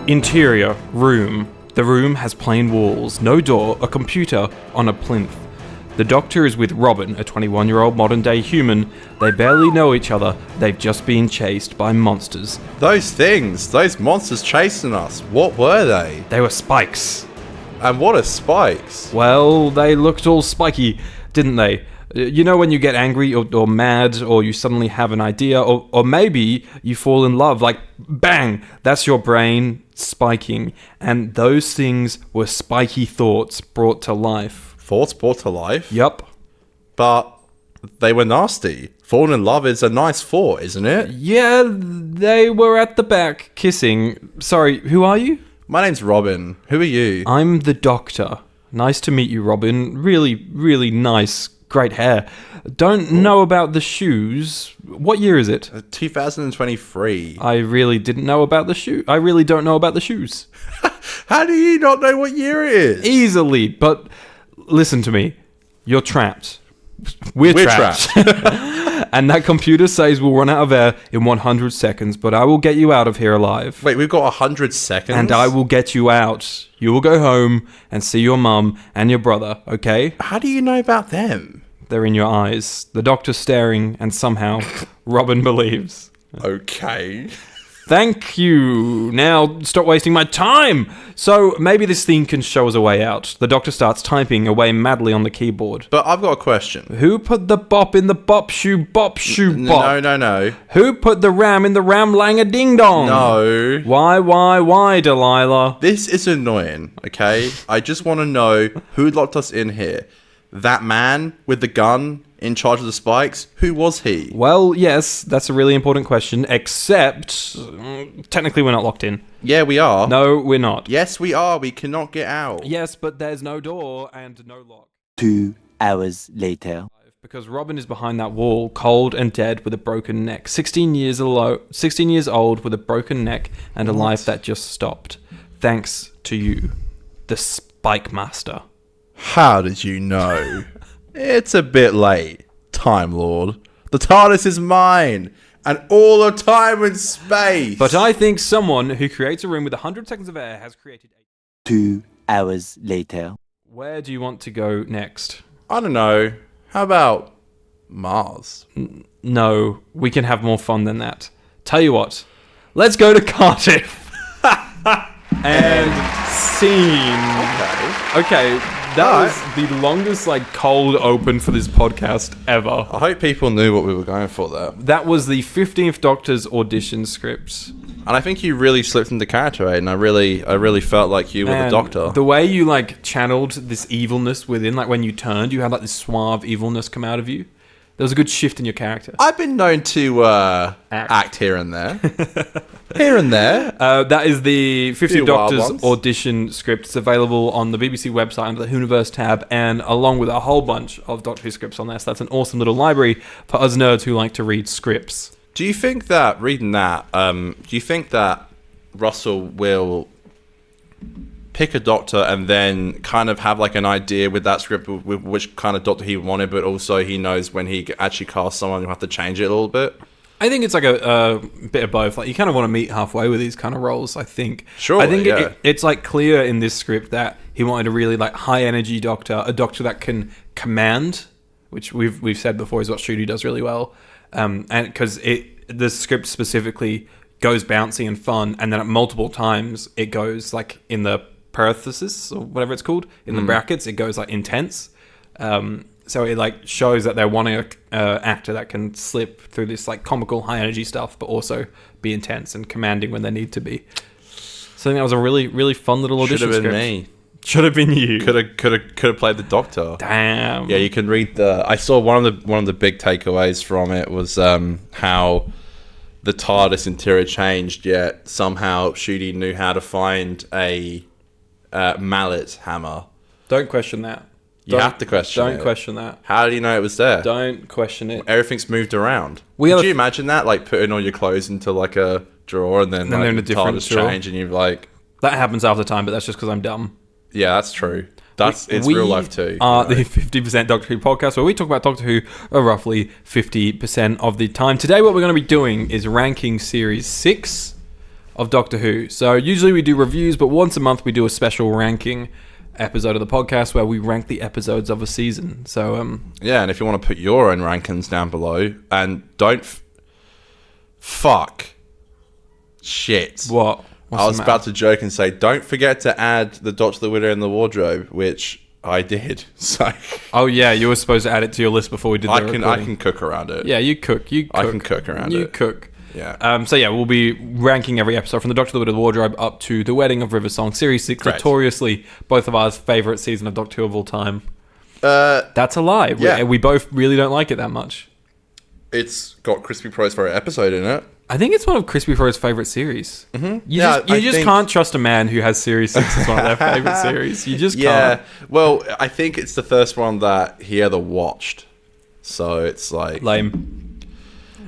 Interior, room. The room has plain walls, no door, a computer on a plinth. The Doctor is with Robin, a 21-year-old modern-day human. They barely know each other. They've just been chased by monsters. Those monsters chasing us, what were they? They were spikes. And what are spikes? Well, they looked all spiky, didn't they? You know when you get angry or mad, or you suddenly have an idea, or maybe you fall in love, like bang, that's your brain spiking. And those things were spiky thoughts brought to life. Thoughts brought to life? Yup. But they were nasty. Falling in love is a nice thought, isn't it? Yeah, they were at the back kissing. Sorry, who are you? My name's Robin. Who are you? I'm the Doctor. Nice to meet you, Robin. Really, really nice. Great hair. Don't know about the shoes. What year is it? 2023. I really didn't know about the shoe. I really don't know about the shoes. How do you not know what year it is? Easily, but listen to me. You're trapped. We're trapped. And that computer says we'll run out of air in 100 seconds, but I will get you out of here alive. Wait, we've got 100 seconds? And I will get you out. You will go home and see your mum and your brother, okay? How do you know about them? They're in your eyes. The Doctor's staring, and somehow Robin believes. Okay. Thank you. Now stop wasting my time. So maybe this thing can show us a way out. The Doctor starts typing away madly on the keyboard. But I've got a question. Who put the bop in the bop shoe bop? No. Who put the ram in the ram lang a ding dong? No. Why, Delilah? This is annoying, okay? I just want to know who locked us in here. That man with the gun in charge of the spikes? Who was he? Well, yes, that's a really important question, except technically we're not locked in. Yeah, we are. No, we're not. Yes, we are. We cannot get out. Yes, but there's no door and no lock. 2 hours later. Because Robin is behind that wall, cold and dead with a broken neck. 16 years old with a broken neck and a life that just stopped. Thanks to you, the Spike Master. How did you know? It's a bit late, Time Lord. The TARDIS is mine, and all of time and space. But I think someone who creates a room with 100 seconds of air has created 2 hours later. Where do you want to go next? I don't know. How about Mars? No, we can have more fun than that. Tell you what, let's go to Cardiff. And scene. Okay. That was the longest, cold open for this podcast ever. I hope people knew what we were going for there. That was the 15th Doctor's audition script. And I think you really slipped into character, Aiden. I really felt like you were the Doctor. The way you, channeled this evilness within, when you turned, you had, this suave evilness come out of you. There was a good shift in your character. I've been known to act here and there. Here and there. That is the 50 Doctors ones. audition script. It's available on the BBC website under the Whoniverse tab, and along with a whole bunch of Doctor Who scripts on there. So that's an awesome little library for us nerds who like to read scripts. Do you think that, reading that, Russell will pick a Doctor and then kind of have an idea with that script with which kind of Doctor he wanted, but also he knows when he actually casts someone, he'll have to change it a little bit? I think it's a bit of both. You kind of want to meet halfway with these kind of roles, I think. Sure. I think it's clear in this script that he wanted a really high energy Doctor, a Doctor that can command, which we've said before is what Shooty does really well. And because the script specifically goes bouncy and fun, and then at multiple times it goes in the parenthesis or whatever it's called in the brackets, it goes intense. So it shows that they're wanting an actor that can slip through this comical high energy stuff, but also be intense and commanding when they need to be. So I think that was a really, really fun little audition script. Should have been me. Should have been you. Could have played the Doctor. Damn. Yeah, you can read I saw one of the big takeaways from it was how the TARDIS interior changed, yet somehow Shooty knew how to find a mallet hammer. Don't question that. You have to question it. Don't question that. How do you know it was there? Don't question it. Everything's moved around. Could you imagine that? Putting all your clothes into a drawer and then they're in a different TARDIS drawer. change and you're That happens half the time, but that's just because I'm dumb. Yeah, that's true. It's real life too. The 50% Doctor Who podcast, where we talk about Doctor Who roughly 50% of the time. Today what we're going to be doing is ranking Series 6 of Doctor Who. So usually we do reviews, but once a month we do a special ranking episode of the podcast where we rank the episodes of a season. So yeah, and if you want to put your own rankings down below, and don't fuck shit. What? I was about to joke and say, don't forget to add the Dot to the Widow in the wardrobe, which I did. So oh yeah, you were supposed to add it to your list before we did the recording. I can cook around it. Yeah, you cook. I can cook around it. You cook. Yeah. So yeah, we'll be ranking every episode from the Doctor Who Wardrobe up to the Wedding of River Song, Series 6, Correct. Notoriously both of our favourite season of Doctor Who of all time. That's a lie. Yeah. We both really don't like it that much. It's got Crispy Pro's favorite episode in it. I think it's one of Crispy Pro's favourite series. Mm-hmm. You just can't trust a man who has Series 6 as one of their favourite series. You just can't. Well, I think it's the first one that he ever watched. So it's like... Lame.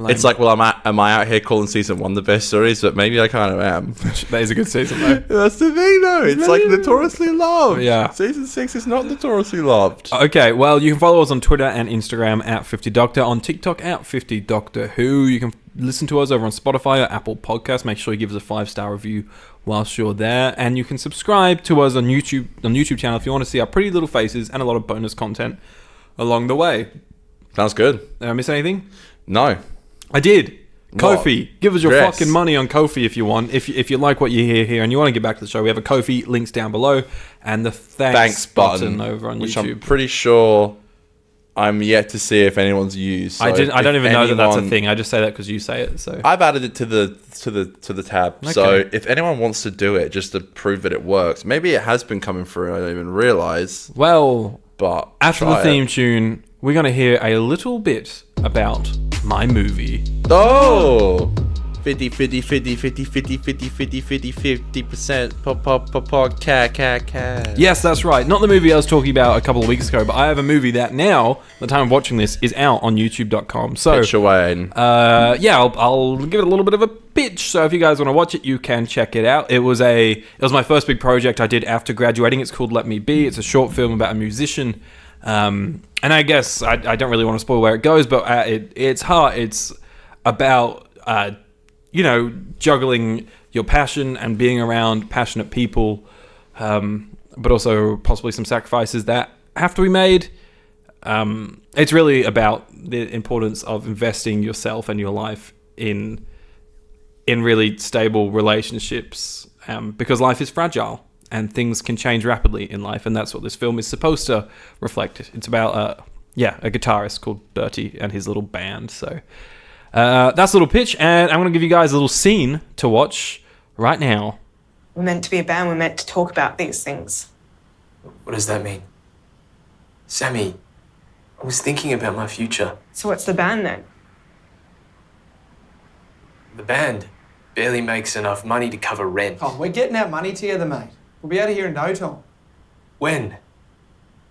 It's like, well, am I out here calling season 1 the best series? But maybe I kind of am. That is a good season, though. That's the thing, though. It's like notoriously loved. Yeah. Season 6 is not notoriously loved. Okay, well, you can follow us on Twitter and Instagram at 50Doctor, on TikTok at 50Doctor You can listen to us over on Spotify or Apple Podcasts. Make sure you give us a 5-star review whilst you're there. And you can subscribe to us on YouTube channel if you want to see our pretty little faces and a lot of bonus content along the way. Sounds good. Did I miss anything? No. I did. Ko-fi. What? Give us your Yes. fucking money on Ko-fi if you want. If you like what you hear here and you want to get back to the show, we have a Ko-fi, links down below, and the thanks button over on which YouTube. I'm pretty sure I'm yet to see if anyone's used. So I don't even know that that's a anyone- thing. I just say that because you say it. So I've added it to the tab. Okay. So if anyone wants to do it just to prove that it works, maybe it has been coming through. I don't even realize. well, But after the try theme it. tune, we're gonna hear a little bit about my movie. Oh. 50% cat. Yes, that's right. Not the movie I was talking about a couple of weeks ago, but I have a movie that now, the time of watching this, is out on YouTube.com. So, Pitch away. yeah, I'll give it a little bit of a pitch. So if you guys want to watch it, you can check it out. It was my first big project I did after graduating. It's called Let Me Be. It's a short film about a musician. And I guess I don't really want to spoil where it goes, but it's hard. It's about juggling your passion and being around passionate people, but also possibly some sacrifices that have to be made. It's really about the importance of investing yourself and your life in really stable relationships, because life is fragile and things can change rapidly in life, and that's what this film is supposed to reflect. It's about a guitarist called Bertie and his little band. So that's a little pitch, and I'm going to give you guys a little scene to watch right now. We're meant to be a band, we're meant to talk about these things. What does that mean? Sammy, I was thinking about my future. So what's the band then? The band barely makes enough money to cover rent. Oh, we're getting our money together, mate. We'll be out of here in no time. When?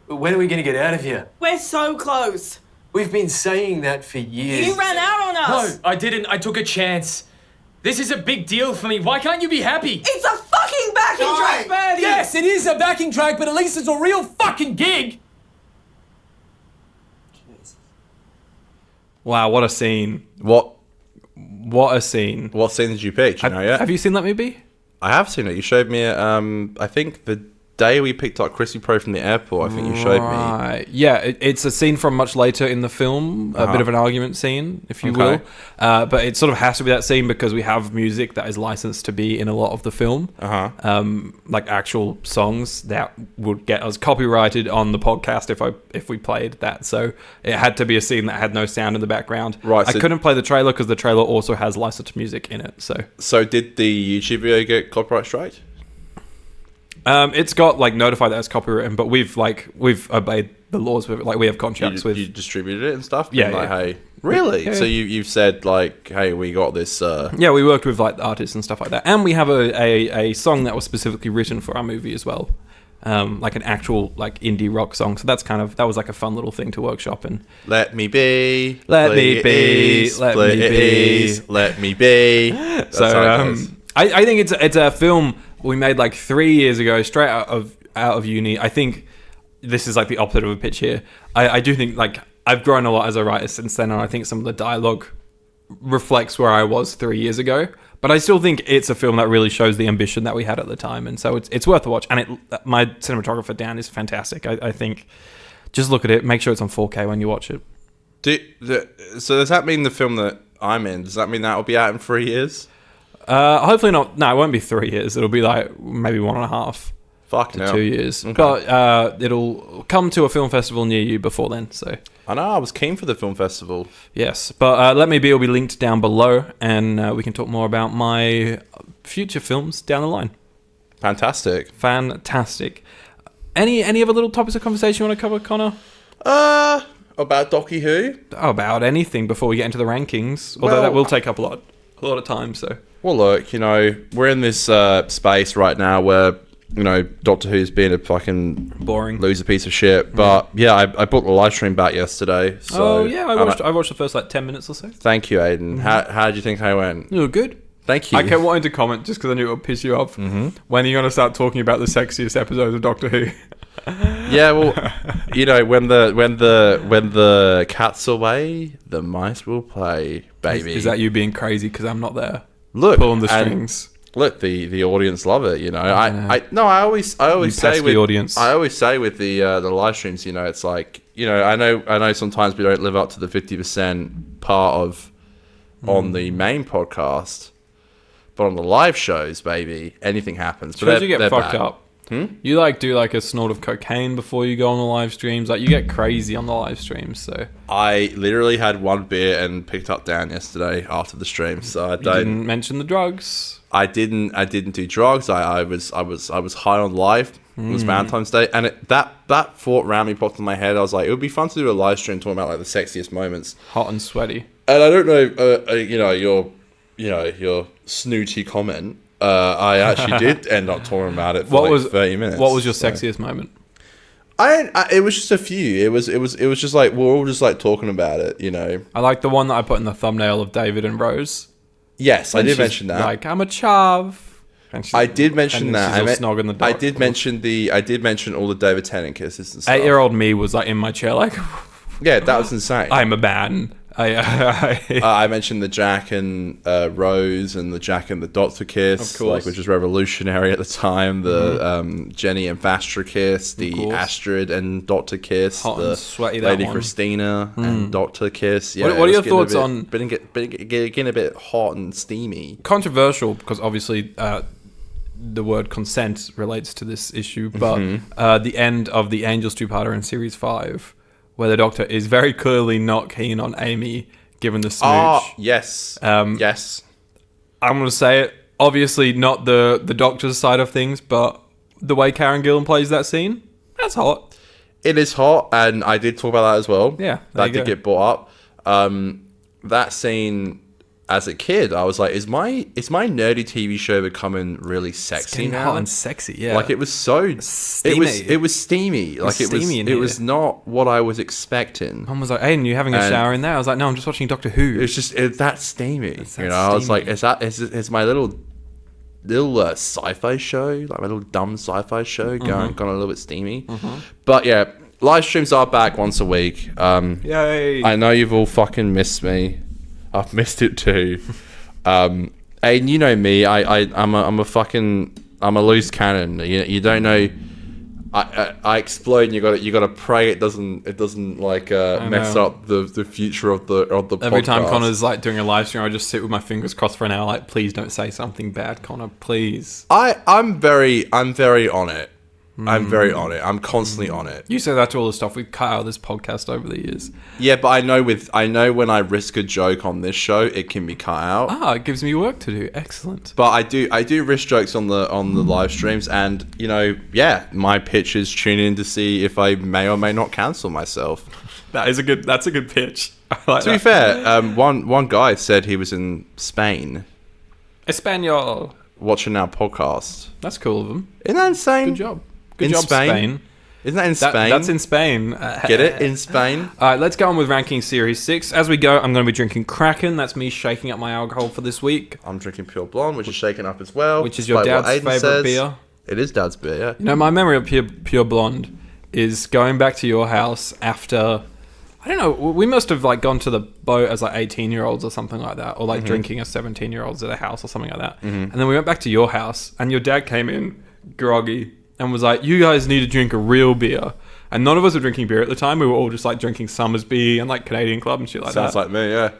When are we going to get out of here? We're so close. We've been saying that for years. You ran out on us. No, I didn't. I took a chance. This is a big deal for me. Why can't you be happy? It's a fucking backing track, Bertie. Yes, it is a backing track, but at least it's a real fucking gig. Wow, what a scene. What A scene. What scene did you pick? Do you know yet? Have you seen Let Me Be? I have seen it. You showed me it. I think the day we picked up Crispy Pro from the airport. I think you showed me. Right. Yeah, it's a scene from much later in the film, a bit of an argument scene, if you will. But it sort of has to be that scene because we have music that is licensed to be in a lot of the film. Like actual songs that would get us copyrighted on the podcast if we played that. So it had to be a scene that had no sound in the background. Right, I so- couldn't play the trailer because the trailer also has licensed music in it. So did the YouTube video get copyright strike? It's got like notified that it's copywritten, but we've obeyed the laws with it. Like we have contracts with. You distributed it and stuff. Yeah, Being like, yeah. hey, really? Yeah, So yeah. you've said like, hey, we got this. Yeah, we worked with like artists and stuff like that, and we have a song that was specifically written for our movie as well, like an actual like indie rock song. So that was like a fun little thing to workshop and. Let me be. Let me be. Let me be. Let me be. That's how it So goes. I think it's a film we made like 3 years ago, straight out of uni. I think this is like the opposite of a pitch here. I do think like I've grown a lot as a writer since then, and I think some of the dialogue reflects where I was 3 years ago. But I still think it's a film that really shows the ambition that we had at the time, and so it's worth a watch. And my cinematographer Dan is fantastic. I think just look at it, make sure it's on 4K when you watch it. So does that mean the film that I'm in? Does that mean that will be out in 3 years? Hopefully not. No, it won't be 3 years. It'll be like maybe 1.5 Fuck to no. 2 years. Okay. But it'll come to a film festival near you before then. So I know. I was keen for the film festival. yes, but Let Me Be will be linked down below, and we can talk more about my future films down the line. Fantastic. Any other little topics of conversation you want to cover, Connor? About Docky Who? About anything before we get into the rankings. Although Well, that will take up a lot of time. So Well, look, we're in this space right now where, Doctor Who's being a fucking boring loser piece of shit. But yeah, I bought the live stream back yesterday. So, I watched the first 10 minutes or so. Thank you, Aiden. How did you think I went? You were good. Thank you. I kept wanting to comment just because I knew it would piss you off. Mm-hmm. When are you going to start talking about the sexiest episodes of Doctor Who? Yeah, well, when the cat's away, the mice will play, baby. Is that you being crazy because I'm not there? Look, pulling the strings. Look, the audience love it. I always say with the audience. I always say with the live streams, it's like I know sometimes we don't live up to the 50% part of on the main podcast, but on the live shows, baby, anything happens. Shows you get fucked up. You do a snort of cocaine before you go on the live streams. Like you get crazy on the live streams. So I literally had one beer and picked up Dan yesterday after the stream. So didn't mention the drugs. I didn't do drugs. I was high on life. It was Valentine's Day, and that thought randomly popped in my head. I was like, it would be fun to do a live stream talking about like the sexiest moments, hot and sweaty. And I don't know, your snooty comment. I actually did end up talking about it for 30 minutes. What was your sexiest moment? It was just a few. It was just like we're all just like talking about it, I like the one that I put in the thumbnail of David and Rose. Yes, I did mention that. Like, I'm a chav. I did mention that. I did mention all the David Tennant kisses and stuff. 8-year-old me was like in my chair, like, yeah, that was insane. I'm a man. I mentioned the Jack and Rose and the Jack and the Doctor kiss, of course, which was revolutionary at the time. The Jenny and Vastra kiss, the Astrid and Doctor kiss, hot the and sweaty, Lady Christina and Doctor kiss. Yeah, what are your thoughts on getting a bit hot and steamy? Controversial, because obviously the word consent relates to this issue, but the end of the Angels two-parter in Series 5. Where the Doctor is very clearly not keen on Amy, given the smooch. Oh, yes. Yes. I'm going to say it. Obviously, not the Doctor's side of things, but the way Karen Gillan plays that scene, that's hot. It is hot, and I did talk about that as well. Yeah, that did get brought up. That scene, as a kid, I was like, is my nerdy TV show becoming really sexy now? Hot and sexy, yeah. Like it was so steamy. It was steamy. Like it was not what I was expecting. Mum was like, "Hey, you having a shower in there?" I was like, "No, I'm just watching Doctor Who." It's just that's steamy. I was like, is my little sci-fi show, like my little dumb sci-fi show, gone a little bit steamy? But yeah, live streams are back once a week. Yay! I know you've all fucking missed me. I've missed it too. And you know me, I'm a loose cannon. You don't know. I explode and you got to pray it doesn't like mess up the future of the podcast. Every time Connor's like doing a live stream, I just sit with my fingers crossed for an hour, like, please don't say something bad, Connor, please. I'm very on it. I'm very on it. I'm constantly on it. You say that to all the stuff we've cut out of this podcast over the years. Yeah, but I know when I risk a joke on this show, it can be cut out. It gives me work to do. Excellent. But I do risk jokes on the live streams, and my pitch is tune in to see if I may or may not cancel myself. That's a good pitch. I like to be fair, one guy said he was in Spain. Espanol. Watching our podcast. That's cool of him. Isn't that insane? Good job. Good job, Spain. Isn't that in Spain? That's in Spain. Get it? In Spain? All right, let's go on with ranking Series 6. As we go, I'm going to be drinking Kraken. That's me shaking up my alcohol for this week. I'm drinking Pure Blonde, which is shaken up as well. Which is your dad's favourite beer. It is Dad's beer, yeah. My memory of Pure Blonde is going back to your house after I don't know. We must have like gone to the boat as like 18-year-olds or something like that, or like drinking as 17-year-olds at a house or something like that. And then we went back to your house, and your dad came in groggy and was like, "You guys need to drink a real beer." And none of us were drinking beer at the time. We were all just like drinking Summersby and like Canadian Club and shit like Sounds that. like me, yeah.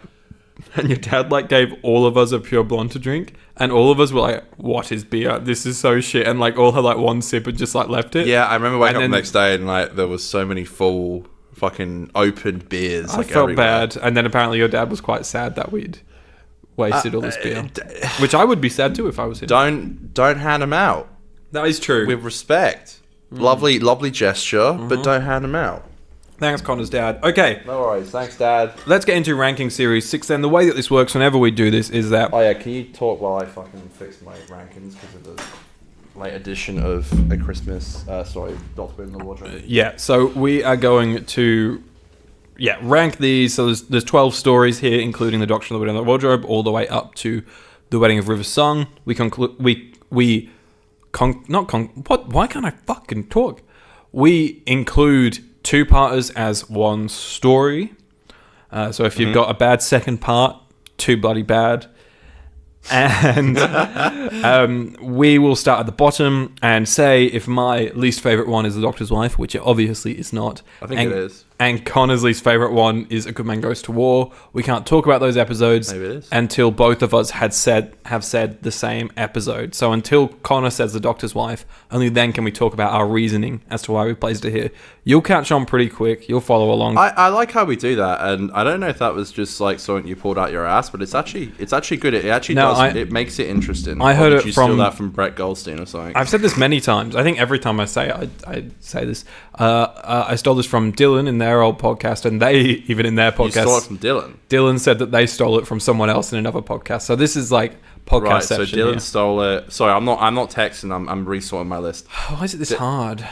And your dad like gave all of us a pure blonde to drink, and all of us were like, "What is beer? This is so shit." And like all had like one sip and just like left it. Yeah, I remember waking up then- the next day and like there was so many full fucking opened beers. I like, felt everywhere. bad. And then apparently your dad was quite sad that we'd wasted all this beer, which I would be sad too if I was him. Don't hand them out That is true. with respect. Lovely gesture, but don't hand them out. Thanks, Connor's dad. Okay, No worries. Thanks, Dad. let's get into ranking series 6 then. The way that this works whenever we do this is that... Oh yeah, can you talk while I fucking fix my rankings because of the late edition of A Christmas? Doctor in the Wardrobe. Yeah, so we are going to rank these. So there's 12 stories here, including the Doctor in the Wardrobe, all the way up to the Wedding of River Song. Why can't I fucking talk? We include two-parters as one story. So if you've got a bad second part, too bloody bad. And we will start at the bottom and say if my least favourite one is The Doctor's Wife, which it obviously is not. I think it is. And Connor's least favourite one is A Good Man Goes to War. We can't talk about those episodes Maybe it is. until both of us have said the same episode. So until Connor says The Doctor's Wife, only then can we talk about our reasoning as to why we placed it here. You'll catch on pretty quick. You'll follow along. I like how we do that, and I don't know if that was just like something you pulled out your ass, but it's actually good. It actually it makes it interesting. I heard Or it did you from- steal that from Brett Goldstein or something. I've said this many times. I think every time I say it, I say this. I stole this from Dylan in their old podcast, and they, even in their You podcast, stole it from Dylan. Dylan said that they stole it from someone else in another podcast. So this is like podcast Right, so section Dylan here. stole it. Sorry, I'm not texting. I'm resorting my list Why is it this hard?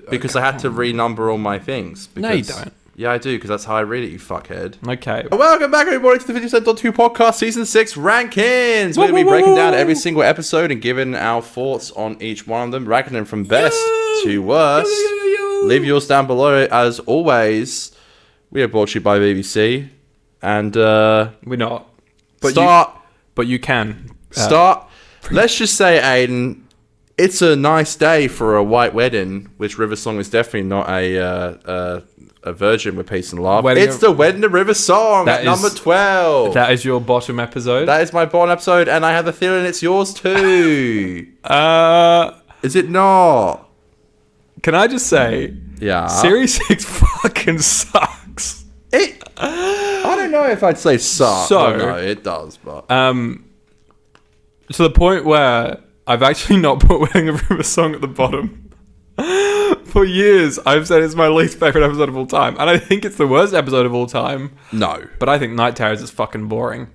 because I had to renumber all my things. No, you because- don't. Yeah, I do because that's how I read it. You fuckhead. Okay. Welcome back, everybody, to the 50% 2 podcast, season 6 rankings. We're going to be breaking down every single episode and giving our thoughts on each one of them, ranking them from best to worst. Leave yours down below. As always, we are brought to you by BBC. And We're not. But you can. Start. Let's just say, Aiden, it's a nice day for a white wedding, which River Song is definitely not a virgin with peace and love. Wedding It's of- the Wedding of River Song That at number is- 12. That is your bottom episode. That is my Bond episode, and I have a feeling it's yours too. Is it not? Can I just say, Yeah. Series 6 fucking sucks. I don't know if I'd say suck. So- Well, no, it does, but To the point where I've actually not put Wedding of River Song at the bottom. For years, I've said it's my least favourite episode of all time. And I think it's the worst episode of all time. no. But I think Night Terrors is fucking boring.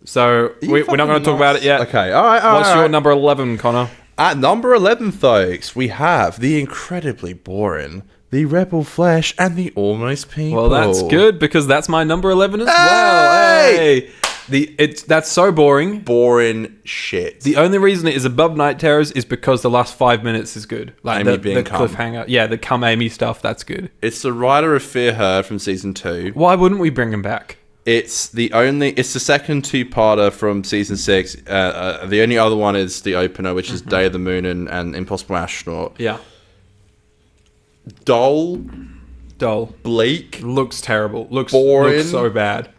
So, we're not fucking going to talk about it yet. Okay, all right. What's your number 11, Connor? At number 11, folks, we have the incredibly boring, the Rebel Flesh, and the Almost People. Well, that's good because that's my number 11 as well. Hey! Hey! That's so boring. Boring shit. The only reason it is above Night Terrors is because the last 5 minutes is good. Like Amy the being cum. cliffhanger. Yeah, the cum Amy stuff, that's good. It's the writer of Fear Her from season 2. Why wouldn't we bring him back? It's the second two-parter from season 6. The only other one is the opener, which is Day of the Moon and Impossible Astronaut. Yeah. Dull, bleak, Looks terrible. Looks Boring. so bad.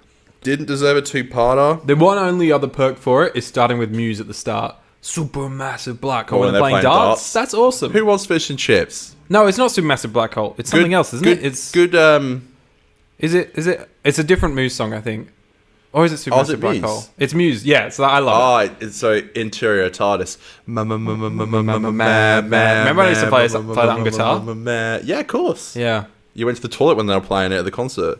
didn't deserve a two-parter. The one only other perk for it is starting with Muse at the start. Super massive black hole when and they're playing playing darts. darts. That's awesome. Who wants fish and chips? No, it's not supermassive black hole. It's something else, isn't it? It's good. Is it? It's a different Muse song, I think. Or is it supermassive is it black Muse? hole? It's Muse. Yeah, so I love it. It's so interior TARDIS. Remember I used to play that on guitar? Yeah, of course. Yeah. You went to the toilet when they were playing it at the concert.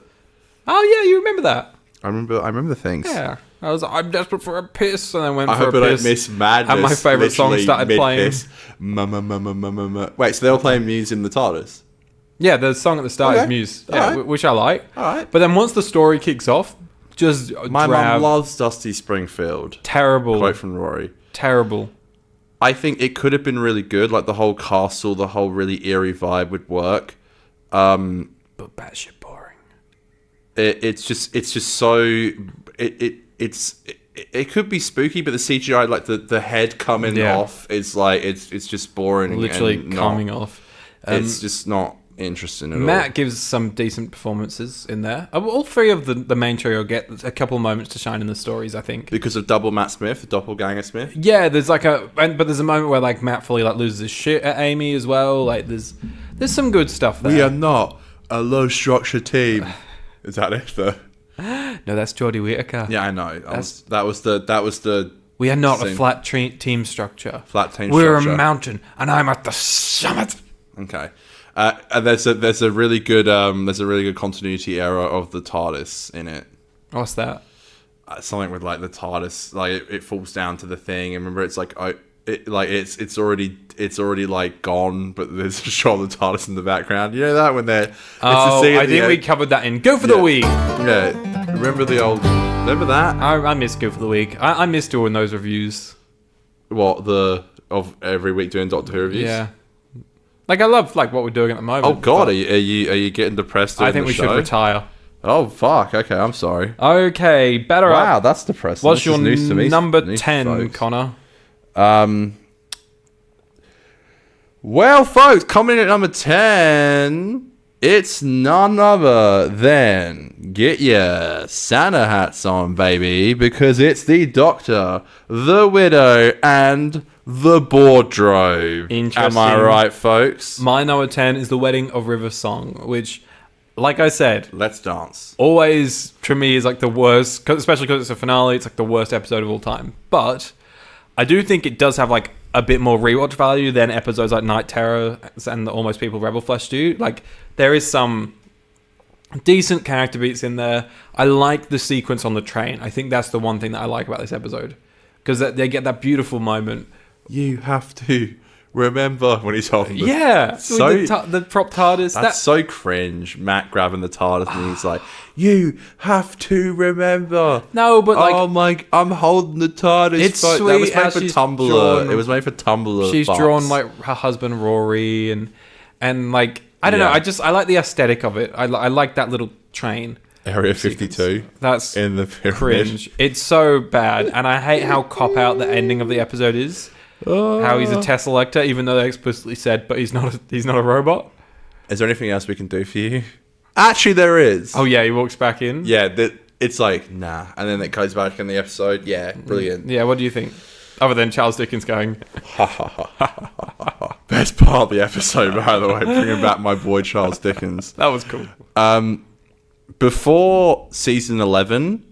Oh yeah, you remember that? I remember things. Yeah. I'm desperate for a piss, and I went I for hope a I don't piss. miss madness. And my favourite song literally started playing. mid-piss. Wait, so they were playing Muse in the TARDIS? Yeah, the song at the start Okay. is Muse, Alright. which I like. Alright. But then once the story kicks off, just My drab, mum loves Dusty Springfield. terrible, Quote from Rory. terrible. I think it could have been really good. Like the whole castle, the whole really eerie vibe would work. But batshit boring. it's just so it could be spooky, but the CGI, like the head coming off, is like it's just boring. Literally and coming off. It's just not interesting at all. Matt gives some decent performances in there. All three of the main trio get a couple moments to shine in the stories, I think. Because of Double Matt Smith, the Doppelganger Smith. Yeah, there's like but there's a moment where like Matt fully like loses his shit at Amy as well. Like there's some good stuff there. We are not a low structure team. Is that it? No, that's Jodie Whittaker. Yeah, I know. That was the. We are not same. a flat team structure. Flat team We're structure. a mountain, and I'm at the summit. Okay. And there's a really good continuity error of the TARDIS in it. What's that? Something with like the TARDIS, like it falls down to the thing. And remember, it's like it's already like gone, but there's a shot of the TARDIS in the background. You know that when they're I think we covered that in Go for the Week. Yeah, remember that? I miss Go for the Week. I miss doing those reviews. What of every week doing Doctor Who reviews? Yeah. Like I love like what we're doing at the moment. Oh God, are you getting depressed? I think we should retire. Oh fuck! Okay, I'm sorry. Okay, better up. Wow, that's depressing. What's This your is news to me, number news to 10, folks. Connor? Well, folks, coming in at number 10, it's none other than get your Santa hats on, baby, because it's the Doctor, the Widow, and the Wardrobe. Interesting. Am I right, folks? My number 10 is The Wedding of River Song, which, like I said, Let's dance. always, to me, is like the worst, especially because it's a finale, it's like the worst episode of all time. But I do think it does have like a bit more rewatch value than episodes like Night Terror and the Almost People Rebel Flesh do. Like, there is some decent character beats in there. I like the sequence on the train. I think that's the one thing that I like about this episode. Because they get that beautiful moment. You have to remember when he's holding the... Yeah, So- with the prop TARDIS. That's so cringe. Matt grabbing the TARDIS and he's like, "You have to remember." No, but like... oh my! I'm holding the TARDIS. It's that sweet was how made for she's Tumblr. drawn- It was made for Tumblr. She's fucks. drawn like her husband Rory and like I don't know. I like the aesthetic of it. I like that little train. Area 52. That's in the pyramid. cringe. It's so bad, and I hate how cop out the ending of the episode is. How he's a Tesselector, even though they explicitly said, but he's not a robot. Is there anything else we can do for you? Actually, there is. Oh yeah, he walks back in. Yeah, it's like nah, and then it goes back in the episode. Yeah, brilliant. Yeah, what do you think? Other than Charles Dickens going, Best part of the episode, by the way, bringing back my boy Charles Dickens. that was cool. Before season 11,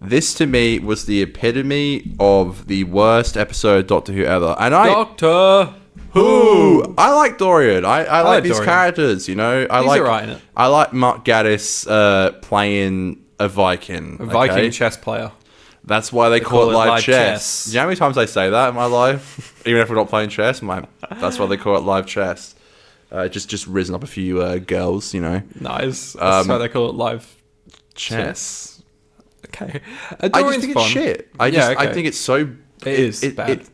this to me was the epitome of the worst episode of Doctor Who ever. And Doctor Who? I like Dorian. I like these Dorian. characters, you know. He's alright in it. I like Mark Gaddis playing a Viking. A Viking okay? chess player. That's why they call it live chess. You know how many times I say that in my life? Even if we're not playing chess, that's why they call it live chess. Just risen up a few girls, you know. Nice. That's why they call it live Chess. Okay. I just Dorian's think fun. it's shit. Yeah, I okay. think it's so... It is bad.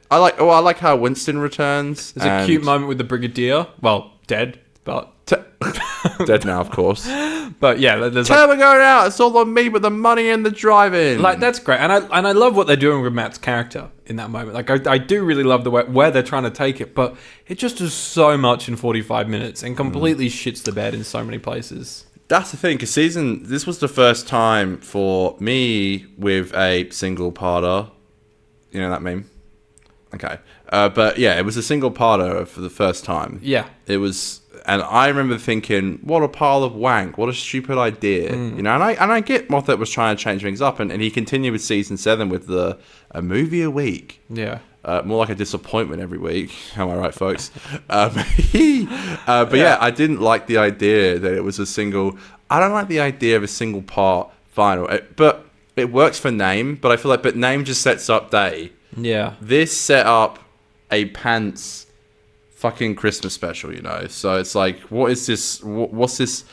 I like how Winston returns. There's a cute moment with the Brigadier. Well, dead, but Dead now, of course. but yeah, there's Tell them going out. It's all on me with the money and the driving. like that's great, and I love what they're doing with Matt's character in that moment. Like I do really love the way where they're trying to take it, but it just does so much in 45 minutes and completely shits the bed in so many places. That's the thing, because this was the first time for me with a single parter. You know that meme? Okay. But yeah, it was a single parter for the first time. Yeah. It was, and I remember thinking, what a pile of wank, what a stupid idea. You know, and I get Moffat was trying to change things up, and he continued with season 7 with a movie a week. Yeah. More like a disappointment every week. Am I right, folks? But yeah, I didn't like the idea that it was a single... I don't like the idea of a single part final. But it works for name, but I feel like... But name just sets up day. Yeah. This set up a pants fucking Christmas special, you know? So it's like, what is this? What's this?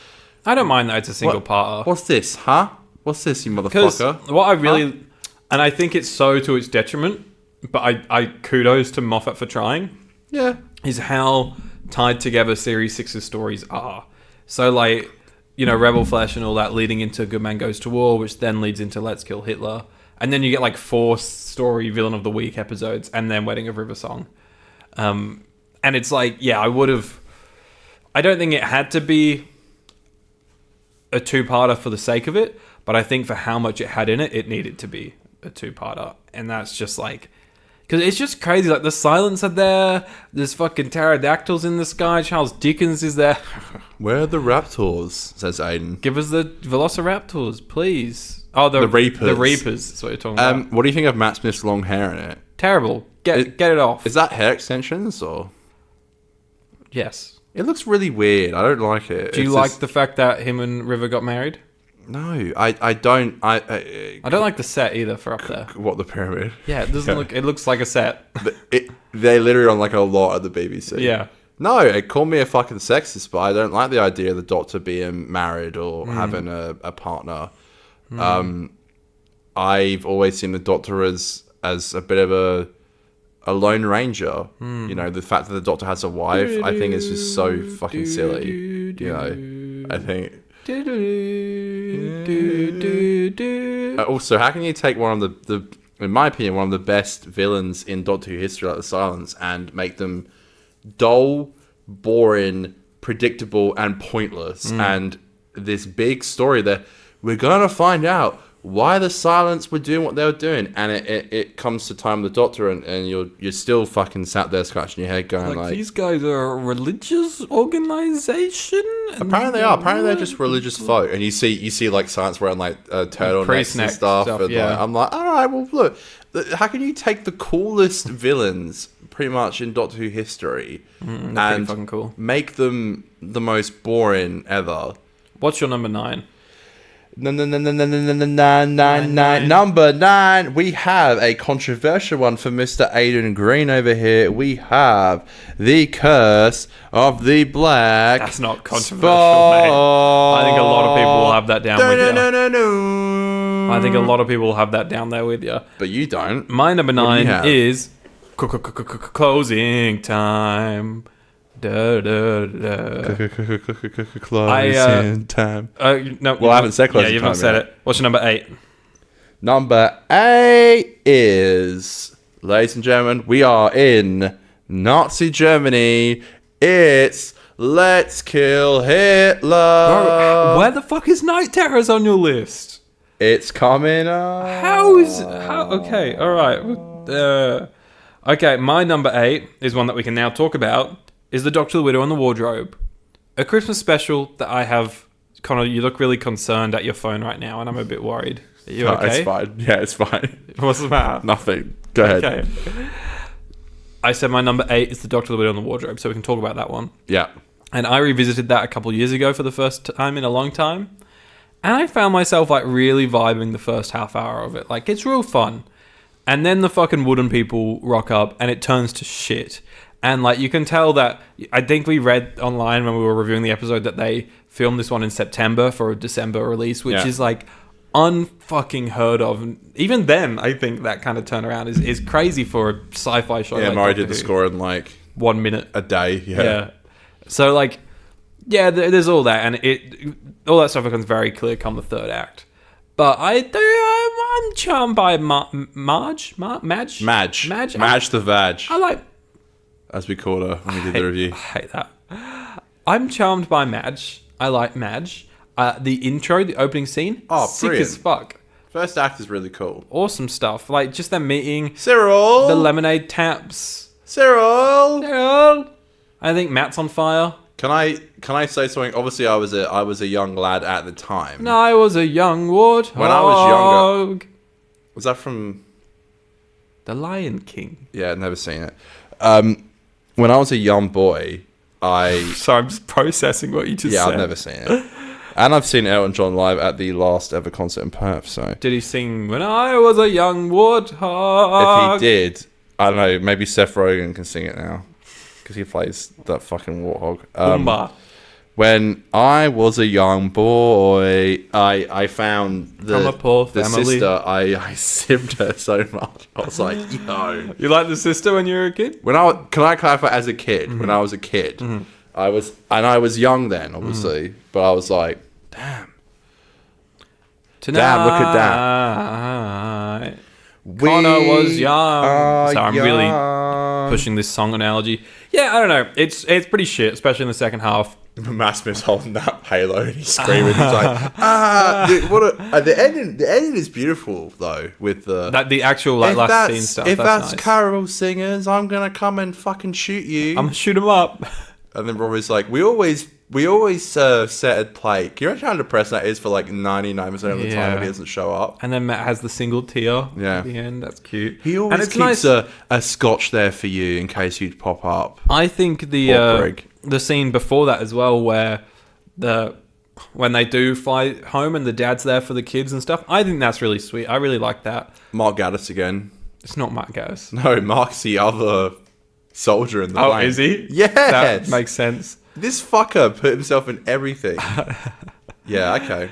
I don't mind that it's a single parter. What's this, huh? What's this, you Because motherfucker? what I really... And I think it's so to its detriment, but I kudos to Moffat for trying, Yeah. is how tied together Series 6's stories are. So, like, Rebel Flesh and all that leading into Good Man Goes to War, which then leads into Let's Kill Hitler. And then you get like 4 story Villain of the Week episodes and then Wedding of River Song. And it's like, yeah, I don't think it had to be a 2-parter for the sake of it, but I think for how much it had in it, it needed to be a 2-parter. And that's just like, because it's just crazy. Like, the Silents are there. There's fucking pterodactyls in the sky. Charles Dickens is there. Where are the raptors? Says Aiden. Give us the Velociraptors, please. Oh, the Reapers. The Reapers. That's what you're talking about. What do you think of Matt Smith's long hair in it? Terrible. Get it off. Is that hair extensions or? Yes. It looks really weird. I don't like it. Do you like the fact that him and River got married? No, I don't. I don't like the set either for up there. What, the pyramid? Yeah, it doesn't look. It looks like a set. They're literally on like a lot of the BBC. Yeah. No, it called me a fucking sexist, but I don't like the idea of the Doctor being married or having a partner. I've always seen the Doctor as a bit of a lone ranger. The fact that the Doctor has a wife, I think is just so fucking silly. I think. Also, how can you take one of the in my opinion, one of the best villains in Doctor Who history, like the Silents, and make them dull, boring, predictable, and pointless? And this big story that we're gonna find out why the Silents were doing what they were doing, and it comes to time of the Doctor, and you're still fucking sat there scratching your head, going like these guys are a religious organization. Apparently they are. Apparently they're just religious folk, and you see like Silents wearing like turtletnecks and stuff. And, yeah. like, I'm like, all right, well look, how can you take the coolest villains pretty much in Doctor Who history and fucking cool. Make them the most boring ever? What's your number 9? Number 9, we have a controversial one for Mr. Aidan Green over here. We have The Curse of the Black. That's not controversial, mate. I think a lot of people will have that down with you. I think a lot of people will have that down there with you. But you don't. My number 9 is Closing Time. Closing time. No, well, I haven't said closing time. Yeah, you've not said it. What's your number 8? Number 8 is, ladies and gentlemen, we are in Nazi Germany. It's Let's Kill Hitler. Bro, where the fuck is Night Terrors on your list? It's coming up. Okay, all right. Okay, my number 8 is one that we can now talk about. Is the Doctor, the Widow, and the Wardrobe. A Christmas special that I have... Connor, you look really concerned at your phone right now, and I'm a bit worried. Are you okay? It's fine. Yeah, it's fine. What's the matter? Nothing. Go ahead. Okay. I said my number 8 is the Doctor, the Widow, and the Wardrobe, so we can talk about that one. Yeah. And I revisited that a couple years ago for the first time in a long time. And I found myself, like, really vibing the first half hour of it. Like, it's real fun. And then the fucking wooden people rock up, and it turns to shit. And, like, you can tell that... I think we read online when we were reviewing the episode that they filmed this one in September for a December release, which is, like, unfucking heard of. And even then, I think that kind of turnaround is crazy for a sci-fi show. Yeah, like Murray Doctor did the Who. score in, like... 1 minute. A day, yeah. So, like... Yeah, there's all that. And all that stuff becomes very clear come the third act. But I'm charmed by Madge? Madge the Vag. I like... As we called her when we did the review. I hate that. I'm charmed by Madge. I like Madge. The intro, the opening scene, sick brilliant. as fuck. First act is really cool. Awesome stuff. Like, just them meeting. Cyril! The lemonade taps. Cyril! I think Matt's on fire. Can I say something? Obviously, I was a young lad at the time. No, I was a young warthog. When I was younger... Was that from... The Lion King? Yeah, I've never seen it. When I was a young boy, So I'm just processing what you just said. Yeah, I've never seen it. And I've seen Elton John live at the last ever concert in Perth, so... Did he sing When I Was a Young Warthog? If he did, I don't know, maybe Seth Rogen can sing it now. Because he plays that fucking warthog. Boomba. When I was a young boy, I found the sister. I simmed her so much. I was like, yo. You like the sister when you were a kid? Can I clarify? As a kid, when I was a kid, I was young then, obviously, but I was like, Damn. Tonight, Damn, look at that. Connor was young. are So I'm really young. pushing this song analogy. Yeah, I don't know. It's pretty shit, especially in the second half. Matt Smith's holding that halo and he's screaming. He's like, dude, the ending is beautiful though. With The actual like last scene stuff. If that's nice. carol singers, I'm gonna come and fucking shoot you. I'm gonna shoot him up. And then Rory's like, we always set a play. Can you imagine how depressing that is for like 99% of the time when he doesn't show up? And then Matt has the single tear at the end. That's cute. He always and it's keeps nice. a scotch there for you in case you'd pop up. I think the scene before that as well, where when they do fly home and the dad's there for the kids and stuff, I think that's really sweet. I really like that. Mark Gaddis again. It's not Mark Gaddis. No, Mark's the other soldier in the plane. Oh, is he? Yes. That makes sense. This fucker put himself in everything. Yeah, okay.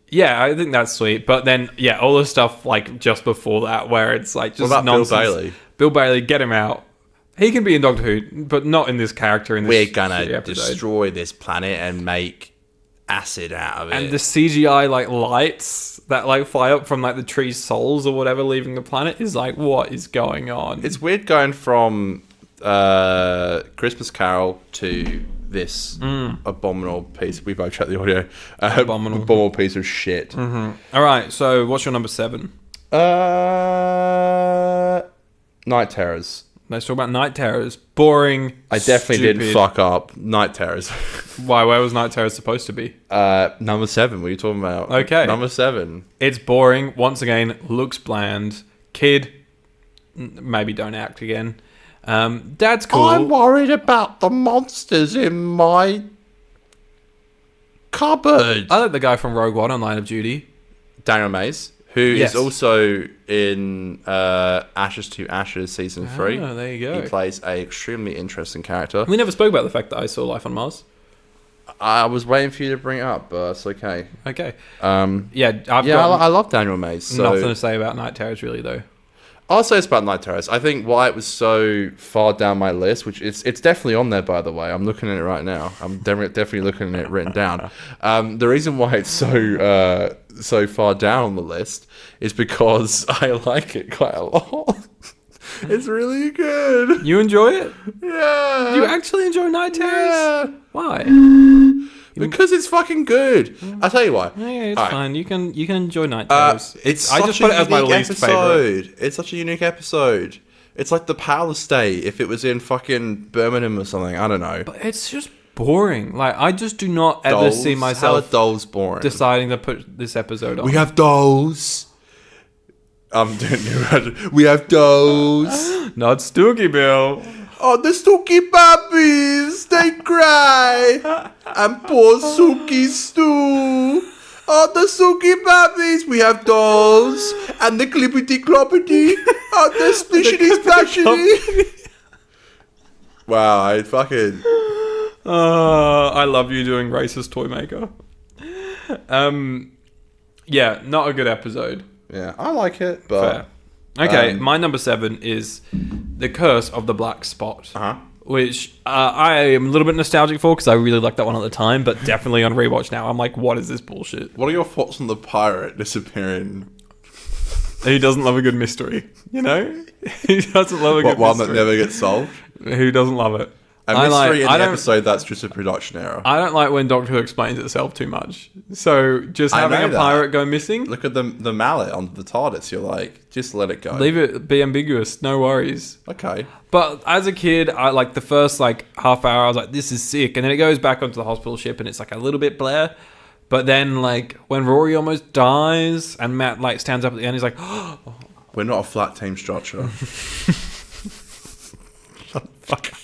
Yeah, I think that's sweet. But then, all the stuff like just before that, where it's like just What about nonsense. Bill Bailey? Bill Bailey, get him out. He can be in Doctor Who, but not in this character. In this We're gonna shitty episode. destroy this planet and make acid out of it. And the CGI like lights that like fly up from like the tree's souls or whatever leaving the planet is like, what is going on? It's weird going from Christmas Carol to this abominable piece. We both checked the audio. Abominable piece of shit. All right, so what's your number 7? Night Terrors. Let's talk about Night Terrors. Boring. I definitely stupid. didn't fuck up Night Terrors. Why? Where was Night Terrors supposed to be? Number 7. What are you talking about? Okay. Number 7. It's boring. Once again, looks bland. Kid, maybe don't act again. Dad's cool. I'm worried about the monsters in my cupboard. I like the guy from Rogue One on Line of Duty. Daniel Mays, who Yes. is also in Ashes to Ashes season 3. Oh, there you go. He plays a extremely interesting character. We never spoke about the fact that I saw Life on Mars. I was waiting for you to bring it up, but it's okay. Okay. I've got I love Daniel Mays. So nothing to say about Night Terrors really, though. I'll say it's about Night Terrors. I think why it was so far down my list, which it's definitely on there, by the way. I'm looking at it right now. I'm definitely looking at it written down. The reason why it's so far down on the list is because I like it quite a lot. It's really good. You enjoy it? Yeah. You actually enjoy Night Terrors? Yeah. Why? Because it's fucking good. I'll tell you why. Yeah, it's All right. fine. You can enjoy Night Terrors. It's I just put it as my least favorite. episode. It's such a unique episode. It's like the Palace State if it was in fucking Birmingham or something. I don't know. But it's just boring. Like, I just do not ever see How myself are dolls boring? deciding to put this episode on. We have dolls. I'm doing it. We have dolls. Not Stoogie Bill. Oh, the Suki puppies, they cry. And poor Suki Stew. Oh, the Suki puppies. We have dolls. And the Clippity Cloppity. Oh, the Splishity Splashity. Wow, I fucking... I love you doing racist toy maker. Yeah, not a good episode. Yeah, I like it, but... Fair. Okay, my number 7 is The Curse of the Black Spot. Uh-huh. Which I am a little bit nostalgic for because I really liked that one at the time, but definitely on rewatch now, I'm like, what is this bullshit? What are your thoughts on the pirate disappearing? He doesn't love a good mystery, you know? He doesn't love a good One mystery. that never gets solved? Who doesn't love it? A mystery in the episode that's just a production error. I don't like when Doctor Who explains itself too much. So just I having know a that. pirate go missing, Look at the mallet on the TARDIS. You're like, just let it go. leave it be ambiguous, no worries. Okay. But as a kid, I like the first like half hour, I was like, this is sick. And then it goes back onto the hospital ship and it's like a little bit Blair. But then like when Rory almost dies and Matt like stands up at the end, he's like, oh, We're not a flat team structure. fuck up.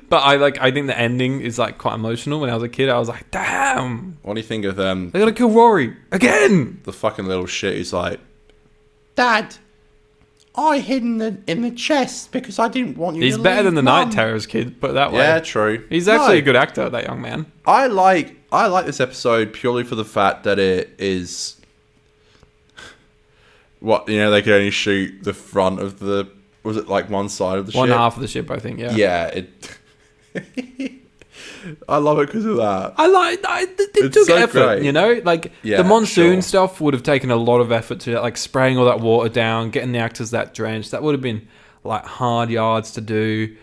But I think the ending is like quite emotional. When I was a kid, I was like, damn, What do you think of they gotta kill Rory again. the fucking little shit who's like, Dad, I hid in the chest because I didn't want you He's to better leave than the Mum." Night Terrors kid, put it that way. Yeah, true. He's actually No, a good actor, that young man. I like this episode purely for the fact that it is what, you know, they can only shoot the front of the, was it like one side of the One ship? half of the ship, I think, yeah. Yeah, it I love it because of that. It It's took so effort, great. you know? Like, Yeah, the monsoon sure. stuff would have taken a lot of effort to, like, spraying all that water down, getting the actors that drenched. That would have been, like, hard yards to do.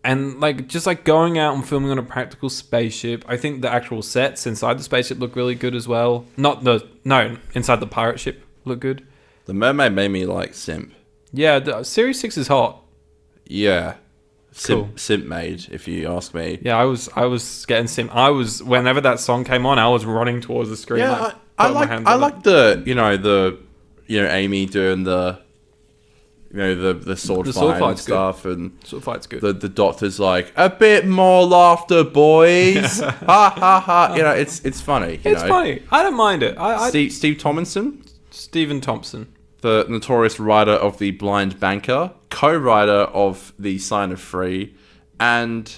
And, like, just, like, going out and filming on a practical spaceship. I think the actual sets inside the spaceship look really good as well. Inside the pirate ship look good. The mermaid made me like simp. Yeah, Series 6 is hot. Yeah. Cool. Simp made, if you ask me. Yeah, I was getting sim. Whenever that song came on, I was running towards the screen. Yeah, I like the Amy doing the sword The fight sword and fight's good. stuff, and Sword fight's good. the doctor's like, a bit more laughter, boys. Ha ha ha. You know, it's funny. It's funny. I don't mind it. Steve Tomlinson, Stephen Thompson. the notorious writer of The Blind Banker, co-writer of The Sign of Free, and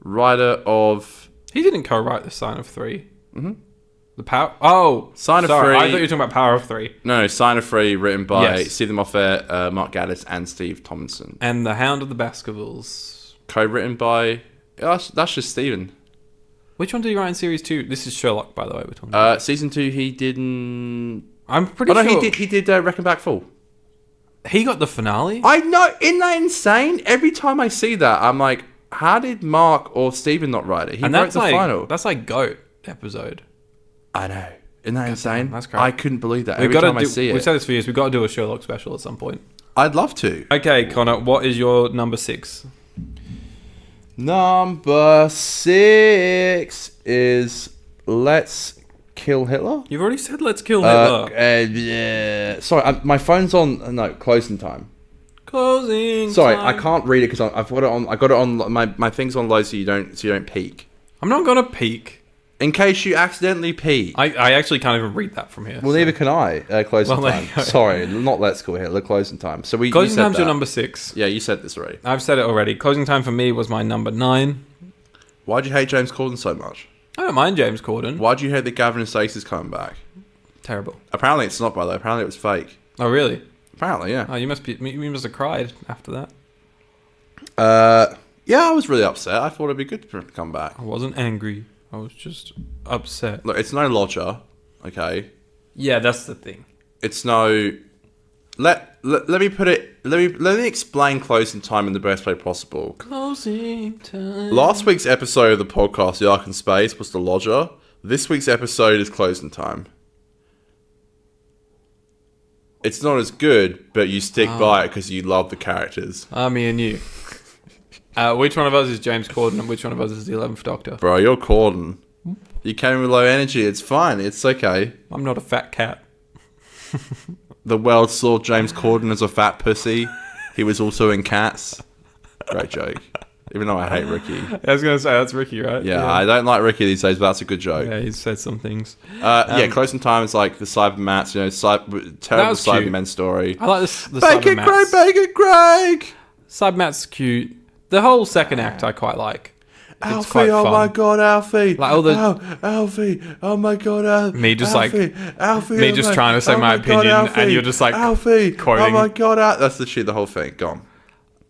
writer of... He didn't co-write The Sign of 3. Mm-hmm. The Power... Oh! Sign of sorry, Free... I thought you were talking about Power of 3. No, Sign of Free, written by Yes. Stephen Moffat, Mark Gatiss, and Steve Tomlinson. And The Hound of the Baskervilles. Co-written by... That's just Stephen. Which one did he write in Series 2? This is Sherlock, by the way, we're talking about. Season 2, he didn't... I'm pretty sure... he did Reckon Back Full. He got the finale? I know, isn't that insane? Every time I see that, I'm like, how did Mark or Stephen not write it? He and wrote that's the like, final. That's like GOAT episode. I know. Isn't that insane? that's crazy. I couldn't believe that. We've Every got time to I see We've it. said this for years. We've got to do a Sherlock special at some point. I'd love to. Okay, Connor, what is your number 6? Number 6 is Let's Kill Hitler. You've already said Let's Kill Hitler. Yeah. Sorry, my phone's on. No, closing time. Closing Sorry, time. I can't read it because I've got it on. I got it on. My thing's on low, so you don't peek. I'm not going to peek. In case you accidentally peek. I actually can't even read that from here. Well, neither can I. Closing Well, there time. you go. Sorry, not Let's Kill Hitler. Closing time. So you Closing said time's your that. number 6. Yeah, you said this already. I've said it already. Closing time for me was my number 9. Why'd you hate James Corden so much? I don't mind James Corden. Why'd you hate that Gavin Stacey's coming back? Terrible. Apparently it's not, by the way. Apparently it was fake. Oh, really? Apparently, yeah. Oh, you must have cried after that. Yeah, I was really upset. I thought it'd be good for him to come back. I wasn't angry. I was just upset. Look, it's no Lodger, okay? Yeah, that's the thing. It's no... Let me put it... Let me explain Closing Time in the best way possible. Closing time. Last week's episode of the podcast, The Ark in Space, was The Lodger. This week's episode is Closing Time. It's not as good, but you stick by it because you love the characters. Me and you. Which one of us is James Corden and which one of us is the 11th Doctor? Bro, you're Corden. You came with low energy. It's fine. It's okay. I'm not a fat cat. The world saw James Corden as a fat pussy. He was also in Cats. Great joke. Even though I hate Ricky. I was going to say, that's Ricky, right? Yeah, I don't like Ricky these days, but that's a good joke. Yeah, he's said some things. Closing Time is like the Cybermats, terrible was cute. Cybermen story. I like this. The Bacon Craig, Cybermats. Bacon Craig! Cybermat's cute. The whole second act I quite like. It's Alfie, quite oh fun. my god, Alfie! Like all the- Alfie, oh my god, Alfie! Me just Alfie, like- Alfie, me oh just my- trying to say oh my God, opinion, and Alfie, you're just, like, Alfie, quoting. oh my god, that's the shit, the whole thing, gone.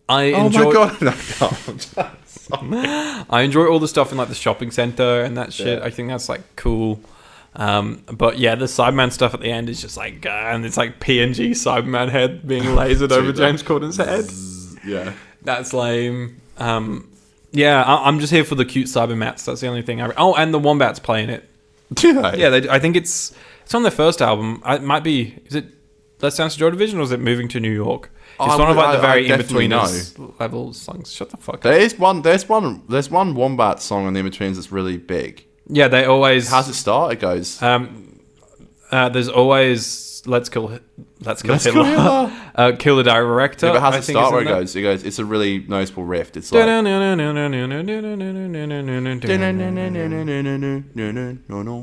I Oh enjoy. my god, no, God. I enjoy all the stuff in like the shopping center and that shit. I think that's like cool. But yeah, the Cyberman stuff at the end is just like, and it's like PNG Cyberman head being lasered over James Corden's head. Yeah. That's lame. Yeah, I'm just here for the cute Cybermats. That's the only thing. And the Wombats playing it. Yeah, I think it's on their first album. It might be. Is it Let's Dance to Joy Division or is it Moving to New York? It's one of like the very in between level songs. Shut the fuck up. There's one Wombat song on the in-betweens that's really big. Yeah, they always. How's it start? It goes... There's always Let's Kill Hitler. Hitler. Kill the Director. Yeah, but how's I it think start is where in it there. goes? It goes, it's a really noticeable riff. It's like...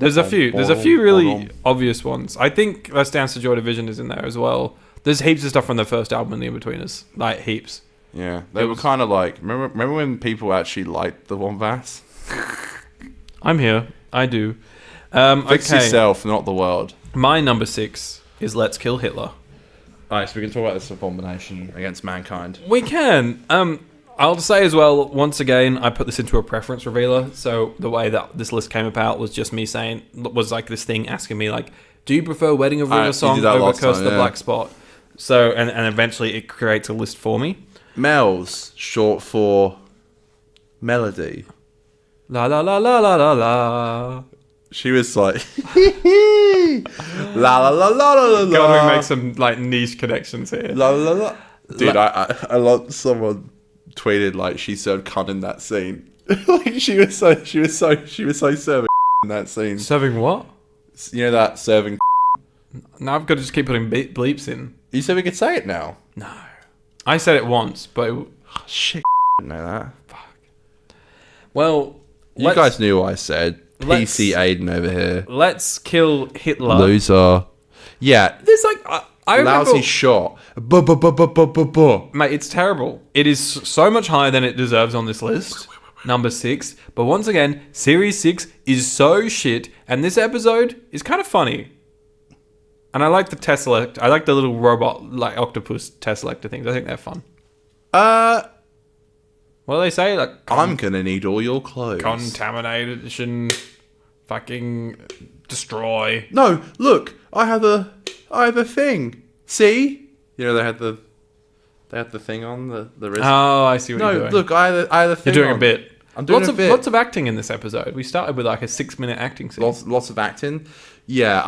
There's a few really obvious ones. I think Let's Dance to Joy Division is in there as well. There's heaps of stuff from the first album in the In-Betweeners. Like, heaps. Yeah, they were kind of like... Remember when people actually liked the Wombats? I'm here. I do. Fix okay. yourself, not the world. My number 6 is Let's Kill Hitler. Alright, so we can talk about this abomination against mankind. We can. I'll say as well, once again, I put this into a preference revealer. So the way that this list came about was just me saying, was like this thing asking me like, do you prefer Wedding of River you Song did that over last Curse time, of the yeah. Black Spot? So, and eventually it creates a list for me. Mel's short for melody. La la la la la la la. She was like, la la la la la la. Gotta make some like niche connections here. La la la. Dude, I love someone tweeted like she said cunt in that scene. Like she was so serving in that scene. Serving what? You know that serving. Now I've got to just keep putting bleeps in. You said we could say it now. No, I said it once, but Shit, didn't know that. well, You guys knew what I said. PC Aiden over here. Let's kill Hitler. Loser. Yeah. There's like I remember, Lousy shot. mate. It's terrible. It is so much higher than it deserves on this list. Number 6. But once again, Series 6 is so shit, and this episode is kind of funny. And I like the Tessellect. I like the little robot, like octopus Tesselector things. I think they're fun. What do they say? Like, I'm gonna need all your clothes. contamination, fucking destroy. No, look, I have a thing. See? You know they had the thing on the wrist. Oh, I see what No, you're doing. look, I had the thing. You're doing on. a bit. I'm doing lots a bit. Lots of acting in this episode. We started with like a 6-minute acting scene. Lots of acting. Yeah,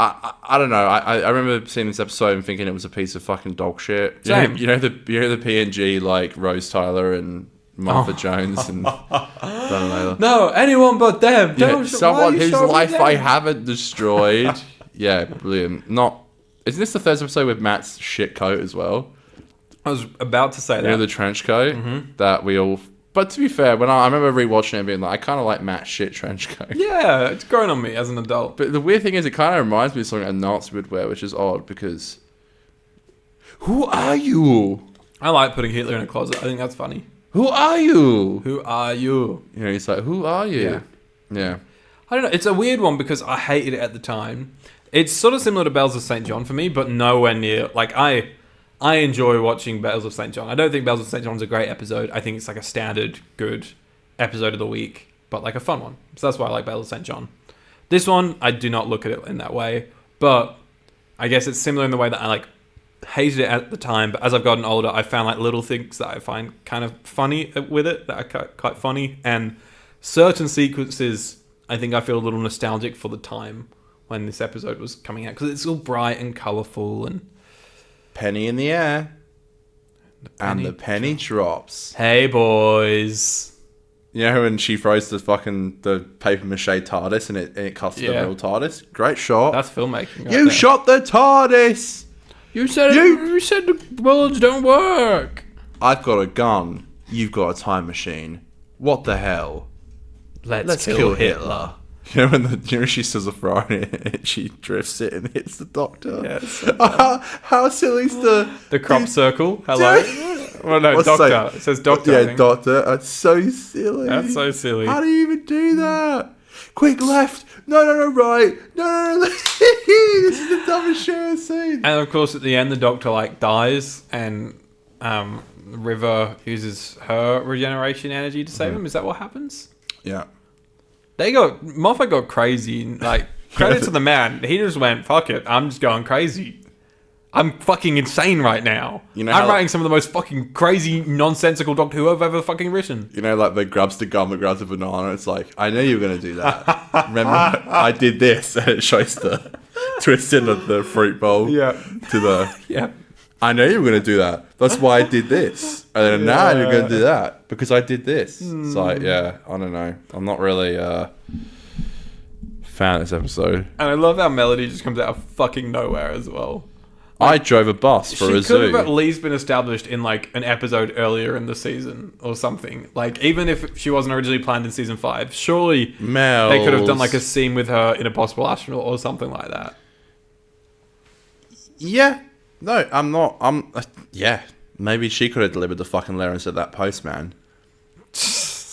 I don't know. I remember seeing this episode and thinking it was a piece of fucking dog shit. Same. You know the PNG like Rose Tyler and Martha Jones and Donald. No, anyone but them. Yeah, Don't someone why are you whose showing me life them? I haven't destroyed. Yeah, brilliant. Isn't this the first episode with Matt's shit coat as well? I was about to say You that. know the trench coat that we all. But to be fair, when I remember rewatching it and being like, I kind of like Matt's shit trench coat. Yeah, it's grown on me as an adult. But the weird thing is, it kind of reminds me of something a Nazi would wear, which is odd because. Who are you? I like putting Hitler in a closet. I think that's funny. Who are you? Who are you? You know, he's like, who are you? Yeah. I don't know. It's a weird one because I hated it at the time. It's sort of similar to Bells of St. John for me, but nowhere near. Like, I enjoy watching Bells of St. John. I don't think Bells of St. John's a great episode. I think it's like a standard good episode of the week, but like a fun one. So that's why I like Bells of St. John. This one, I do not look at it in that way, but I guess it's similar in the way that I like hated it at the time, but as I've gotten older, I found like little things that I find kind of funny with it, that are quite funny, and certain sequences, I think I feel a little nostalgic for the time when this episode was coming out, because it's all bright and colourful and... Penny in the air. And the penny drops. Hey, boys. You know when she throws the paper mache TARDIS and it cuts to the real TARDIS? Great shot. That's filmmaking. You shot the TARDIS! You said the bullets don't work. I've got a gun. You've got a time machine. What the hell? Let's kill Hitler. You know when she says a throw and she drifts it and hits the doctor? Yes. How silly's The crop circle. Hello. Well, no, What's doctor. that? It says doctor. I Yeah, think. doctor. That's so silly. That's so silly. How do you even do that? Quick left. No, right. No. This is the dumbest shit I've seen. And of course, at the end, the doctor like dies, and River uses her regeneration energy to save him. Is that what happens? Yeah. Moffat got crazy. Like, credit to the man. He just went, fuck it. I'm just going crazy. I'm fucking insane right now. You know I'm how- writing some of the most fucking crazy, nonsensical Doctor Who I've ever fucking written. You know, like, they grabs the gum and grabs the banana. It's like, I knew you were going to do that. Remember, I did this. And it shows the twist in of the fruit bowl. Yeah. To the... Yeah. I know you were going to do that. That's why I did this. And then now you're going to do that. Because I did this. It's like, yeah, I don't know. I'm not really a fan of this episode. And I love how Melody just comes out of fucking nowhere as well. I drove a bus for a She could have at zoo. least been established in like an episode earlier in the season or something. Like, even if she wasn't originally planned in season 5, surely they could have done like a scene with her in a possible astronaut or something like that. Yeah. No, I'm not. Yeah. Maybe she could have delivered the fucking letter and said that postman.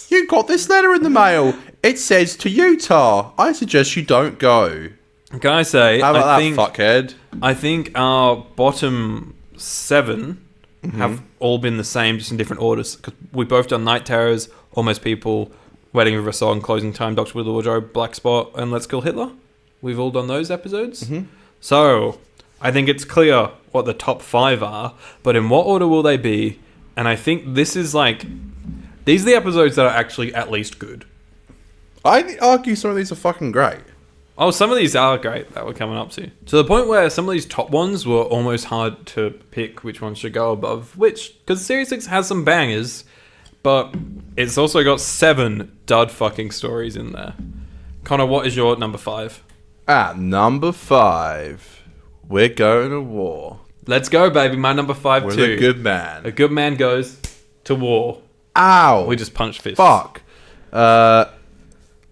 You got this letter in the mail. It says to Utah. I suggest you don't go. Can I say, How about I that, fuckhead? think our bottom 7 have all been the same, just in different orders. 'Cause we've both done Night Terrors, Almost People, Wedding with a Song, Closing Time, Doctor with a Wardrobe, Black Spot, and Let's Kill Hitler. We've all done those episodes. So I think it's clear what the top 5 are, but in what order will they be? And I think this is like, these are the episodes that are actually at least good. I'd argue some of these are fucking great. Oh, some of these are great that we're coming up to the point where some of these top ones were almost hard to pick which ones should go above which, because Series 6 has some bangers, but it's also got 7 dud fucking stories in there. Connor, what is your number 5? At number 5, we're going to war. Let's go, baby. My number 5 We're too. the good man. A good man goes to war. Ow! We just punched fists. Fuck.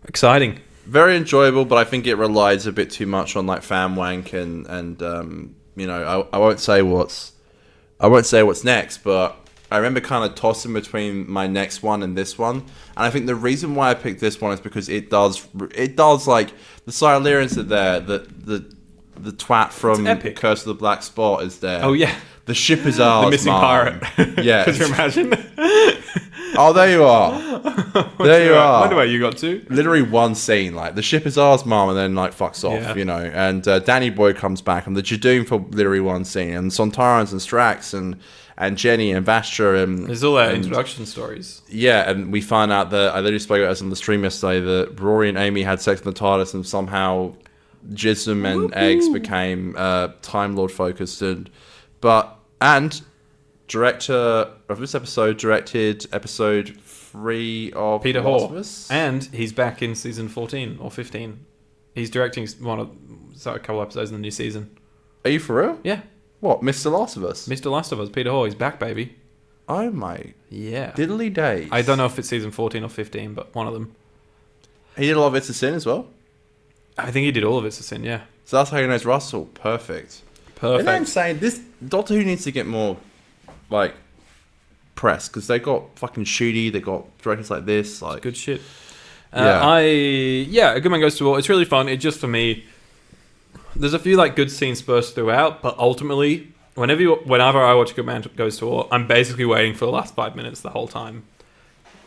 Exciting. Very enjoyable, but I think it relies a bit too much on like fan wank and you know, I won't say what's next, but I remember kind of tossing between my next one and this one, and I think the reason why I picked this one is because it does like the Silurians are there, the twat from Curse of the Black Spot is there. Oh yeah, the ship is ours. The missing pirate. Yeah, could you imagine? Oh, there you are. There you are. I wonder where you got to. Literally one scene, like, the ship is ours, mom, and then, like, fucks off, you know. And Danny Boy comes back, and the Jadoon for literally one scene. And Sontarans and Strax and Jenny and Vastra and... There's all their introduction stories. Yeah, and we find out that, I literally spoke about this on the stream yesterday, that Rory and Amy had sex in the TARDIS, and somehow Jism and Eggs became Time Lord focused. And director of this episode directed episode 3 of Peter Last Hall, of Us. and he's back in season 14 or 15. He's directing a couple episodes in the new season. Are you for real? Yeah. What, Mr. Last of Us? Mr. Last of Us, Peter Hall, he's back, baby. Oh my Yeah. diddly days. I don't know if it's season 14 or 15, but one of them. He did a lot of It's a Sin as well. I think he did all of It's a Sin, yeah. So that's how he knows Russell. Perfect. You know what I'm saying? This Doctor Who needs to get more, like, press, because they got fucking Shooty, they got directors like this, like good shit. Yeah. A Good Man Goes to War. It's really fun. It just, for me, there's a few like good scenes burst throughout, but ultimately, whenever I watch A Good Man Goes to War, I'm basically waiting for the last 5 minutes the whole time.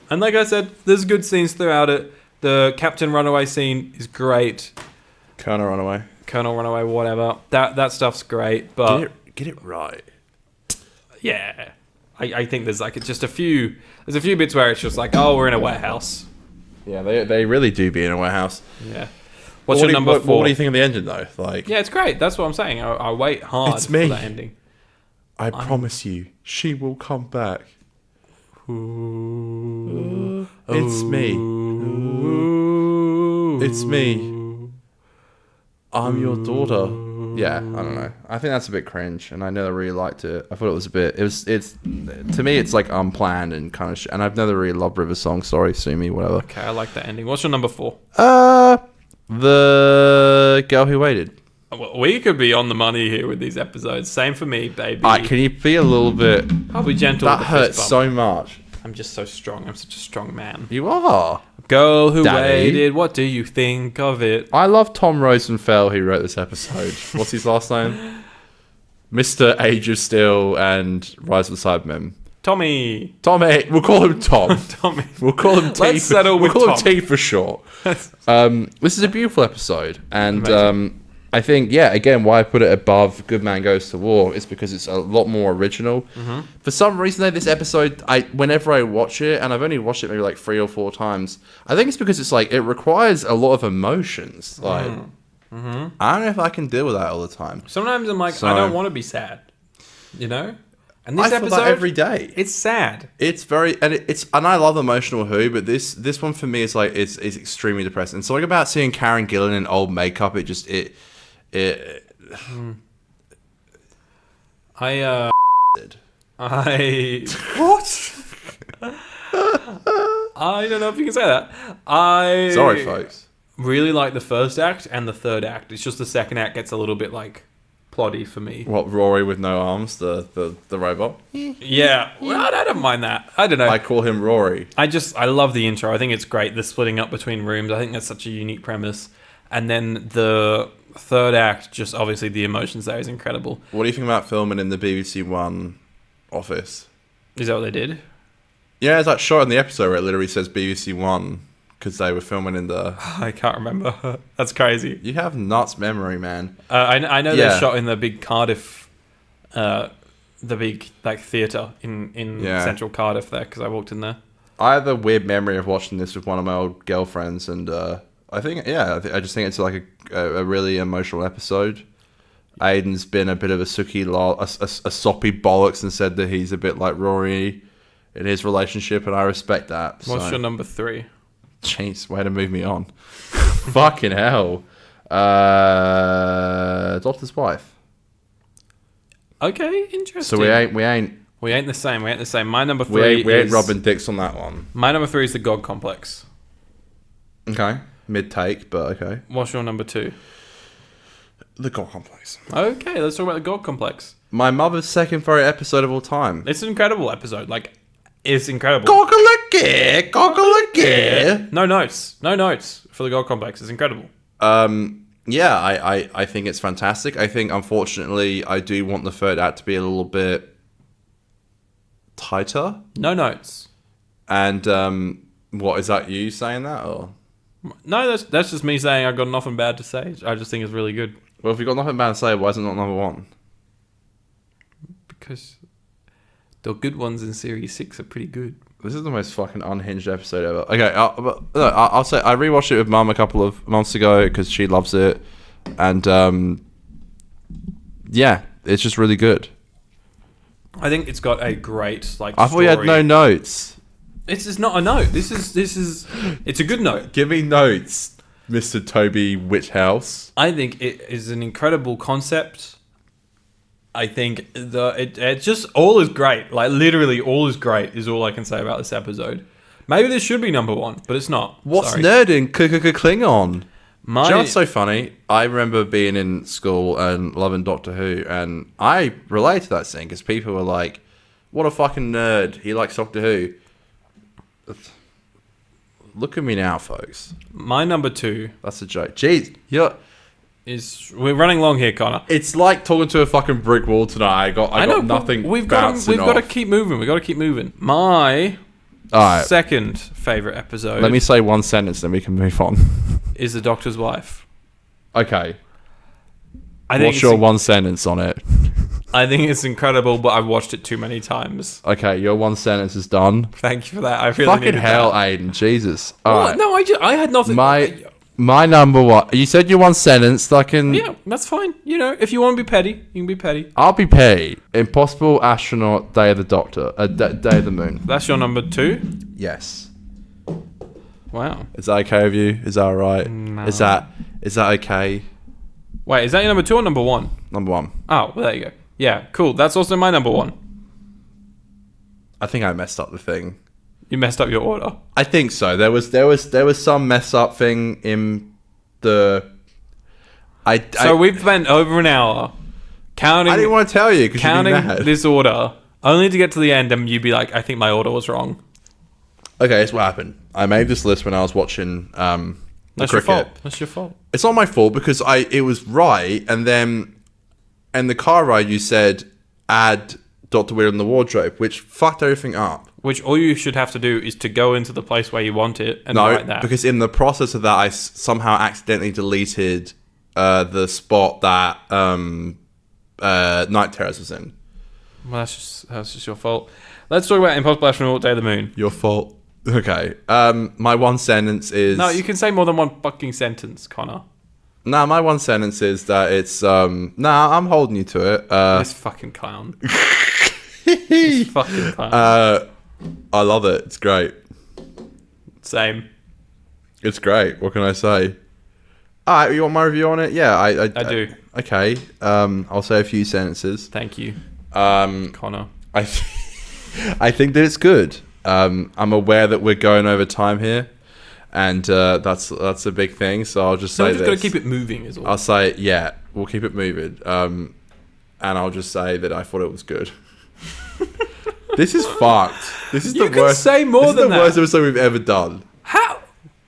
And like I said, there's good scenes throughout it. The Captain Runaway scene is great. Colonel Runaway, whatever. That stuff's great, but get it right. Yeah, I think there's like just a few bits where it's just like, oh, we're in a warehouse. Yeah, they really do be in a warehouse. Yeah. What's your number 4? What do you think of the ending though? Like, yeah, it's great. That's what I'm saying. I wait hard for that ending. I promise you, she will come back. Ooh. It's me. Ooh. It's me. I'm your daughter. Yeah, I don't know. I think that's a bit cringe, and I never really liked it. I thought it was a bit. It's to me, it's like unplanned and kind of. And I've never really loved River Song. Sorry, sue me, whatever. Okay, I like that ending. What's your number 4? The Girl Who Waited. Well, we could be on the money here with these episodes. Same for me, baby. Can you be a little bit? I'll be gentle. That with the hurts fist bump. so much. I'm just so strong. I'm such a strong man. You are. Girl Who Daddy. Waited. What do you think of it? I love Tom Rosenfeld, who wrote this episode. What's his last name? Mr. Age of Steel and Rise of the Cybermen. Tommy. We'll call him Tom. Tommy. We'll call him T. Let's settle with We'll call Tom. him T for short. This is a beautiful episode, and I think, yeah, again, why I put it above Good Man Goes to War is because it's a lot more original. Mm-hmm. For some reason, though, this episode, whenever I watch it, and I've only watched it maybe like 3 or 4 times, I think it's because it's like, it requires a lot of emotions. Like, Mm-hmm. I don't know if I can deal with that all the time. Sometimes I'm like, So- I don't want to be sad. You know? And this I feel episode, that every day. it's sad. It's very, and I love emotional Who, but this one for me is like, it's extremely depressing. And something about seeing Karen Gillan in old makeup, I what? I don't know if you can say that. Sorry, folks. Really like the first act and the third act. It's just the second act gets a little bit like plotty for me. What, Rory with no arms, the robot? Yeah, well, I don't mind that. I don't know. I call him Rory. I love the intro. I think it's great. The splitting up between rooms. I think that's such a unique premise. And then the third act, just obviously the emotions there is incredible. What do you think about filming in the BBC One office. Is that what they did? Yeah, it's that shot in the episode where it literally says BBC One because they were filming in the. I can't remember. That's crazy. You have nuts memory, man. I know Yeah. they shot in the big Cardiff, the big like theatre in Yeah. central Cardiff there because I walked in there. I have a weird memory of watching this with one of my old girlfriends, and I think, I just think it's like a really emotional episode. Aiden's been a bit of a a soppy bollocks and said that he's a bit like Rory in his relationship, and I respect that. What's so. your number 3? Jeez, way to move me on. Fucking hell. Doctor's Wife. Okay, interesting. So we ain't the same. We ain't the same. My number 3 we ain't is robbing dicks on that one. My number 3 is the God Complex. Okay. Mid take, but okay. What's your number 2? The God Complex. Okay, let's talk about the God Complex. My mother's second favorite episode of all time. It's an incredible episode. Like, it's incredible. Goggle-a-gear, goggle-a-gear. No notes for the God Complex. It's incredible. Yeah, I think it's fantastic. I think, unfortunately, I do want the third act to be a little bit tighter. No notes. And what is that? You saying that, or No, that's just me saying I've got nothing bad to say. I just think it's really good well, if you've got nothing bad to say, why is it not number 1? because the good ones in series 6 are pretty good. This is the most fucking unhinged episode ever. Okay, I'll say I rewatched it with Mum a couple of months ago because she loves it, and yeah, it's just really good. I think it's got a great like. I thought you had no notes. This is not a note. This is. It's a good note. Give me notes, Mr. Toby Witchhouse. I think it is an incredible concept. I think it just all is great. Like literally, all is great is all I can say about this episode. Maybe this should be number 1, but it's not. What's Sorry. nerding? Klingon. Do My you know what's so funny? I remember being in school and loving Doctor Who, and I relate to that scene because people were like, "What a fucking nerd! He likes Doctor Who." Look at me now, folks. my number 2 That's a joke. Jeez, we're running long here, Connor. it's like talking to a fucking brick wall tonight. I got but nothing. We've got to keep moving. My All right. second favorite episode. Let me say one sentence, then we can move on. is the Doctor's Wife. Okay. I think What's your one sentence on it? I think it's incredible, but I've watched it too many times. Okay, your one sentence is done. Thank you for that. I really Fucking needed hell, that. Aiden. Jesus. Well, All right. no, I had nothing. My number 1. You said your one sentence. So I can. Yeah, that's fine. You know, if you want to be petty, you can be petty. I'll be paid. Impossible Astronaut, Day of the Doctor. Day of the Moon. That's your number 2? Yes. Wow. Is that okay with you? Is that alright? No. Is that okay? Wait, is that your number 2 or number 1? Number 1. Oh, well, there you go. Yeah, cool. That's also my number 1. I think I messed up the thing. You messed up your order. I think so. There was some mess up thing in the. We've spent over an hour counting. I didn't want to tell you because you'd be mad. counting this order, only to get to the end and you'd be like, I think my order was wrong. Okay, here's what happened. I made this list when I was watching the That's cricket. your fault. That's your fault. It's not my fault because it was right, and then in the car ride you said add Dr. Weird in the wardrobe, which fucked everything up. Which all you should have to do is to go into the place where you want it and write that. Because in the process of that, I somehow accidentally deleted the spot that Night Terrors was in. Well, that's just your fault. Let's talk about Impossible Astronaut, Day of the Moon. Your fault. Okay. My one sentence is... No, you can say more than one fucking sentence, Connor. No, my one sentence is that it's... I'm holding you to it. This fucking clown. This fucking clown. I love it. It's great. Same. It's great. What can I say? Alright, you want my review on it? Yeah, I do. Okay. I'll say a few sentences. Thank you, I Connor. think that it's good. I'm aware that we're going over time here, and that's a big thing. So I'll just say No, just this. gotta keep it moving, is all. I'll say yeah, we'll keep it moving. And I'll just say that I thought it was good. This is fucked. This is You the can worst. say more this than is the that. worst episode we've ever done. How?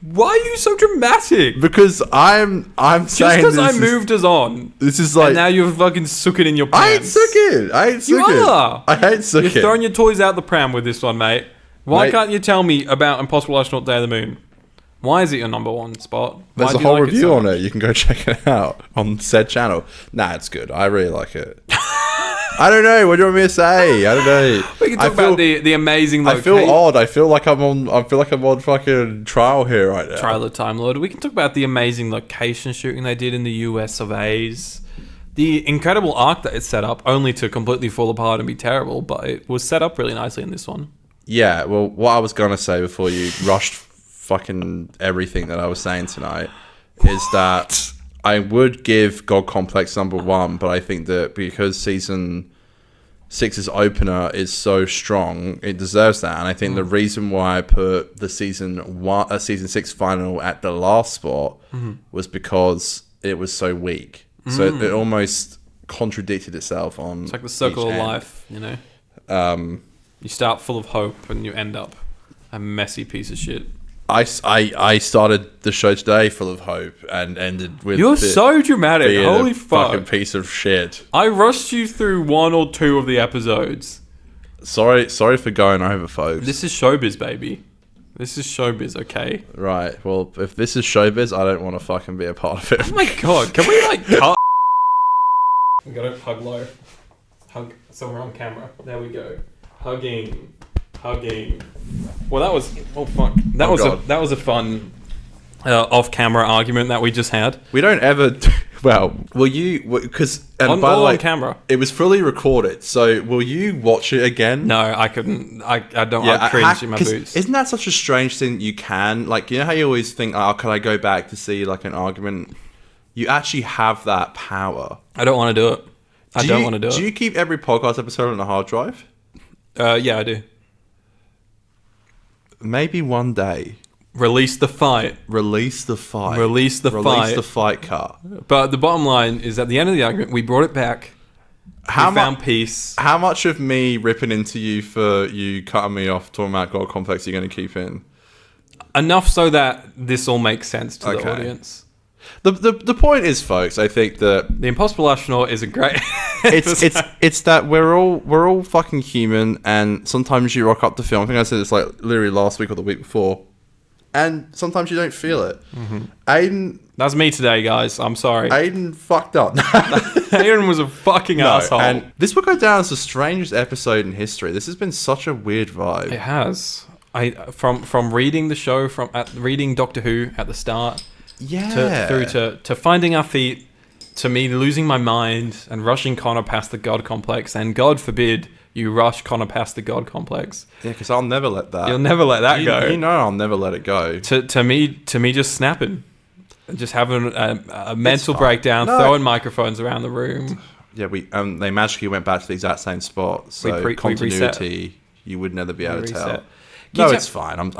Why are you so dramatic? Because I'm Just saying because I this moved us on, This is like and now you're fucking sucking in your I ain't pants. sucking. I ain't You sucking. are. I ain't sucking. You're throwing your toys out the pram with this one, mate. Why Mate. can't you tell me about Impossible Astronaut Day of the Moon? Why is it your number one spot? There's Why a do you whole like review so on much? it. You can go check it out on said channel. Nah, it's good. I really like it. I don't know. What do you want me to say? I don't know. We can talk about the amazing I location. feel odd. I feel like I'm on fucking trial here right now. Trial of Time Lord. We can talk about the amazing location shooting they did in the US of A's. The incredible arc that it set up, only to completely fall apart and be terrible, but it was set up really nicely in this one. Yeah. Well, what I was gonna say before you rushed fucking everything that I was saying tonight is that I would give God Complex number 1, but I think that because season 6's opener is so strong, it deserves that. And I think the reason why I put the season 6 final at the last spot was because it was so weak. So it almost contradicted itself on. It's like the circle each of end. life, you know? You start full of hope and you end up a messy piece of shit. I started the show today full of hope and ended with You're it so dramatic. being Holy a fuck. fucking piece of shit. I rushed you through 1 or 2 of the episodes. Sorry for going over, folks. This is showbiz, baby. This is showbiz, okay? Right. Well, if this is showbiz, I don't want to fucking be a part of it. Oh my god, can we like cut? We gotta hug low. Hug so we're on camera. There we go. Hugging. Well, that was fuck. That was a fun off-camera argument that we just had. We don't ever. Well, will you? Because by the way, on camera. it was fully recorded. So will you watch it again? No, I couldn't. I don't. I cringe in my 'cause boots. Isn't that such a strange thing? You can like, you know how you always think, oh, can I go back to see like an argument? You actually have that power. I don't want to do it. I don't want to do it. Do you keep every podcast episode on a hard drive? Yeah, I do. Maybe one day. Release the fight. Release the fight. Release the Release fight. the fight cut. But the bottom line is, at the end of the argument, we brought it back. We found peace. How much of me ripping into you for you cutting me off talking about God Complex are you going to keep in? Enough so that this all makes sense to the audience. The point is, folks, I think that The Impossible Astronaut is a great. it's that we're all fucking human, and sometimes you rock up the film. I think I said this like literally last week or the week before, and sometimes you don't feel it. Aiden, That's me today, guys. I'm sorry. Aiden fucked up. Aaron was a fucking asshole. And this will go down as the strangest episode in history. This has been such a weird vibe. It has. From reading the show, reading Doctor Who at the start, Yeah. to finding our feet, to me losing my mind and rushing Connor past the God Complex, and God forbid you rush Connor past the God Complex. Yeah, because I'll never let that. You'll never let that go. You know I'll never let it go. To me just snapping, just having a mental fine. breakdown, No. throwing microphones around the room. Yeah, they magically went back to the exact same spot. So we continuity, you would never be able to tell. reset. No, you it's fine.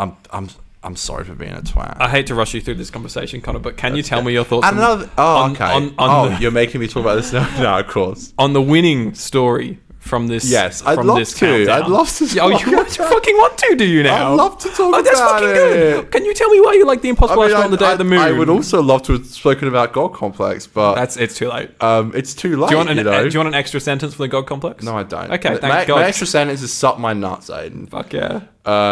I'm sorry for being a twat. I hate to rush you through this conversation, Connor, but can you tell me your thoughts And another. Oh, okay. on You're making me talk about this now. No, of course. on the winning story from this? Yes, I'd from love this to. countdown? I'd love to Oh, talk you about fucking want to, do you now? I'd love to talk that's about fucking it. good. Can you tell me why you like the Impossible Astronaut on the Day of the Moon? I would also love to have spoken about God Complex, but It's too late. it's too late. Do you want you know? an extra sentence for the God Complex? No, I don't. Okay, my, thank God. My extra sentence is suck my nuts, Aiden. Fuck yeah.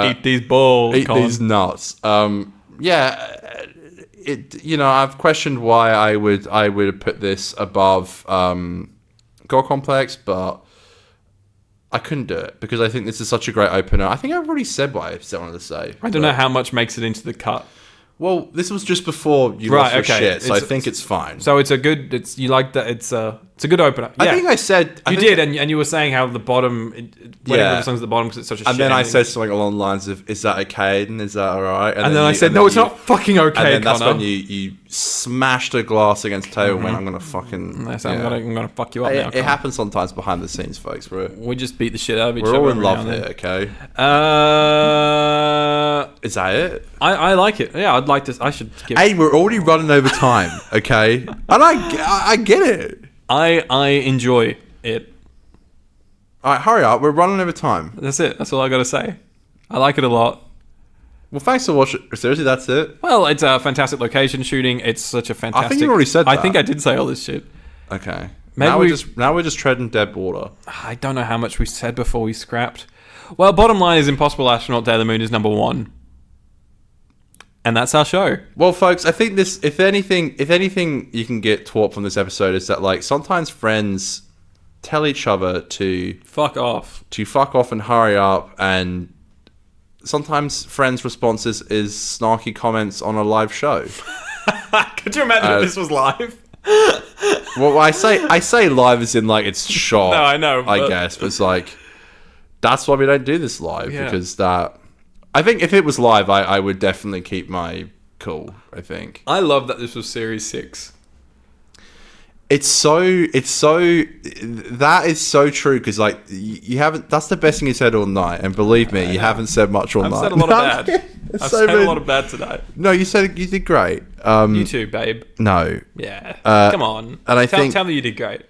Eat these balls. Eat Con. these nuts. Yeah, I've questioned why I would put this above God Complex, but I couldn't do it because I think this is such a great opener. I think I've already said what I wanted to say. I don't know how much makes it into the cut. Well, this was just before you lost your shit, so I think it's fine. So it's a good. You like that? It's a good opener. Yeah. I think I said You did, and you were saying how the bottom, whatever the song's at the bottom because it's such a. And shit then I ending. said something along the lines of, "Is that okay? And is that all right?" And then I said, "No, it's not fucking okay." And then that's Connor. when you smashed a glass against the table and went, "I'm gonna fucking." I said, I'm gonna fuck you up now. It happens sometimes behind the scenes, folks. We just beat the shit out of each We're other. all in every love now and here, okay? then. Is that it? I like it. Yeah, I'd like to. I should give. Hey, we're already running over time, okay? And I get it. I enjoy it. All right, hurry up. We're running over time. That's it. That's all I gotta say. I like it a lot. Well, thanks for watching. Seriously, that's it? Well, it's a fantastic location shooting. It's such a fantastic... I think you already said I that. think I did say all this shit. Okay. Maybe Now we're just treading dead water. I don't know how much we said before we scrapped. Well, bottom line is Impossible Astronaut Day of the Moon is number 1. And that's our show. Well, folks, I think this, if anything you can get taught from this episode is that, like, sometimes friends tell each other to Fuck off. And hurry up, and sometimes friends' responses is snarky comments on a live show. Could you imagine if this was live? Well, I say live as in, like, it's shot. No, I know, I but- guess, but it's like, that's why we don't do this live, Yeah. because that... I think if it was live, I would definitely keep my cool, I think. I love that this was Series 6. That is so true, because, like, you haven't... That's the best thing you said all night, and believe me, you haven't said much all I've night. said a lot of bad. I've said a lot of bad tonight. No, you did great. You too, babe. No. Yeah. Uh, Come on. and I tell, think- tell me you did great.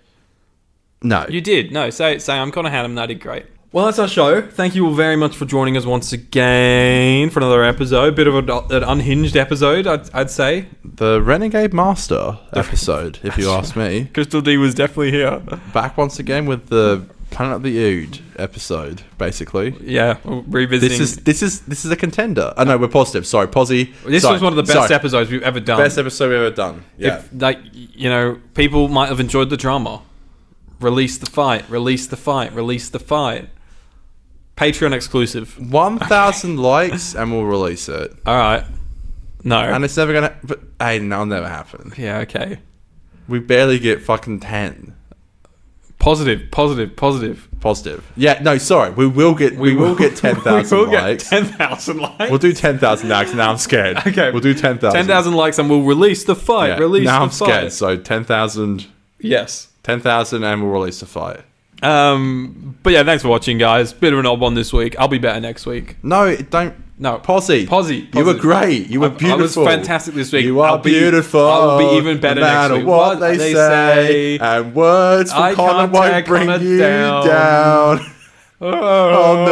No. You did. No, say I'm Connor Hannum and I did great. Well, that's our show. Thank you all very much for joining us once again for another episode. Bit of an unhinged episode, I'd say. The Renegade Master episode, if you ask me. Crystal D was definitely here. Back once again with the Planet of the Ood episode, basically. Yeah, revisiting. This is a contender. I know we're positive. Sorry, Posy. This was one of the best episodes we've ever done. Best episode we've ever done. Yeah. If, like, you know, people might have enjoyed the drama. Release the fight. Release the fight. Release the fight. Patreon exclusive. 1,000 likes and we'll release it. All right. No. And it's never gonna. But hey, that'll never happen. Yeah. Okay. We barely get fucking 10. Positive. Yeah. No. Sorry. We will get 10,000 We will likes. get 10,000 likes. We'll do 10,000 likes. Now I'm scared. Okay. We'll do 10,000. 10,000 likes and we'll release the fight. Yeah. Release now the I'm fight. scared. So 10,000. Yes. 10,000 and we'll release the fight. But yeah, thanks for watching, guys. Bit of an odd one this week. I'll be better next week. No, don't. No. Posy. Positive. You were great. You were beautiful. I was fantastic this week. You are beautiful. I will be even better no next matter week. what they say. And words from I Connor can't won't tear bring Connor you down. down. Oh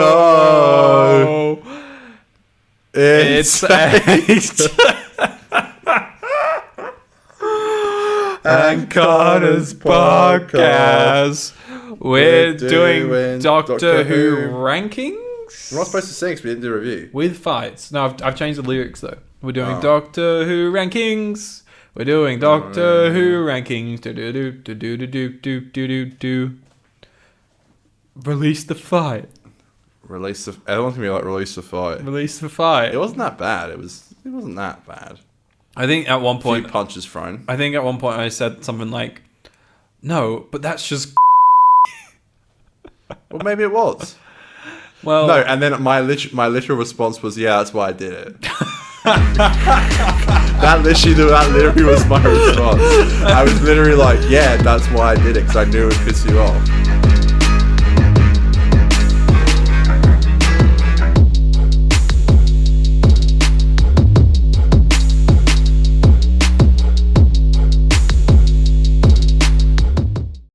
no. It's and Connor's podcast. We're doing Doctor Who rankings We're not supposed to sing because we didn't do a review. with fights. No, I've changed the lyrics though. We're doing Doctor Who rankings. We're doing Doctor Who rankings. Do do do do do do do do do do. Release the fight. Release the. Everyone's gonna be like, release the fight. Release the fight. It wasn't that bad. It wasn't that bad. I think at one A few point. punches thrown. I think at one point I said something like, "No, but that's just." Well, maybe it was. Well, No, and then my literal response was, "Yeah, that's why I did it." that literally was my response. I was literally like, "Yeah, that's why I did it because I knew it would piss you off."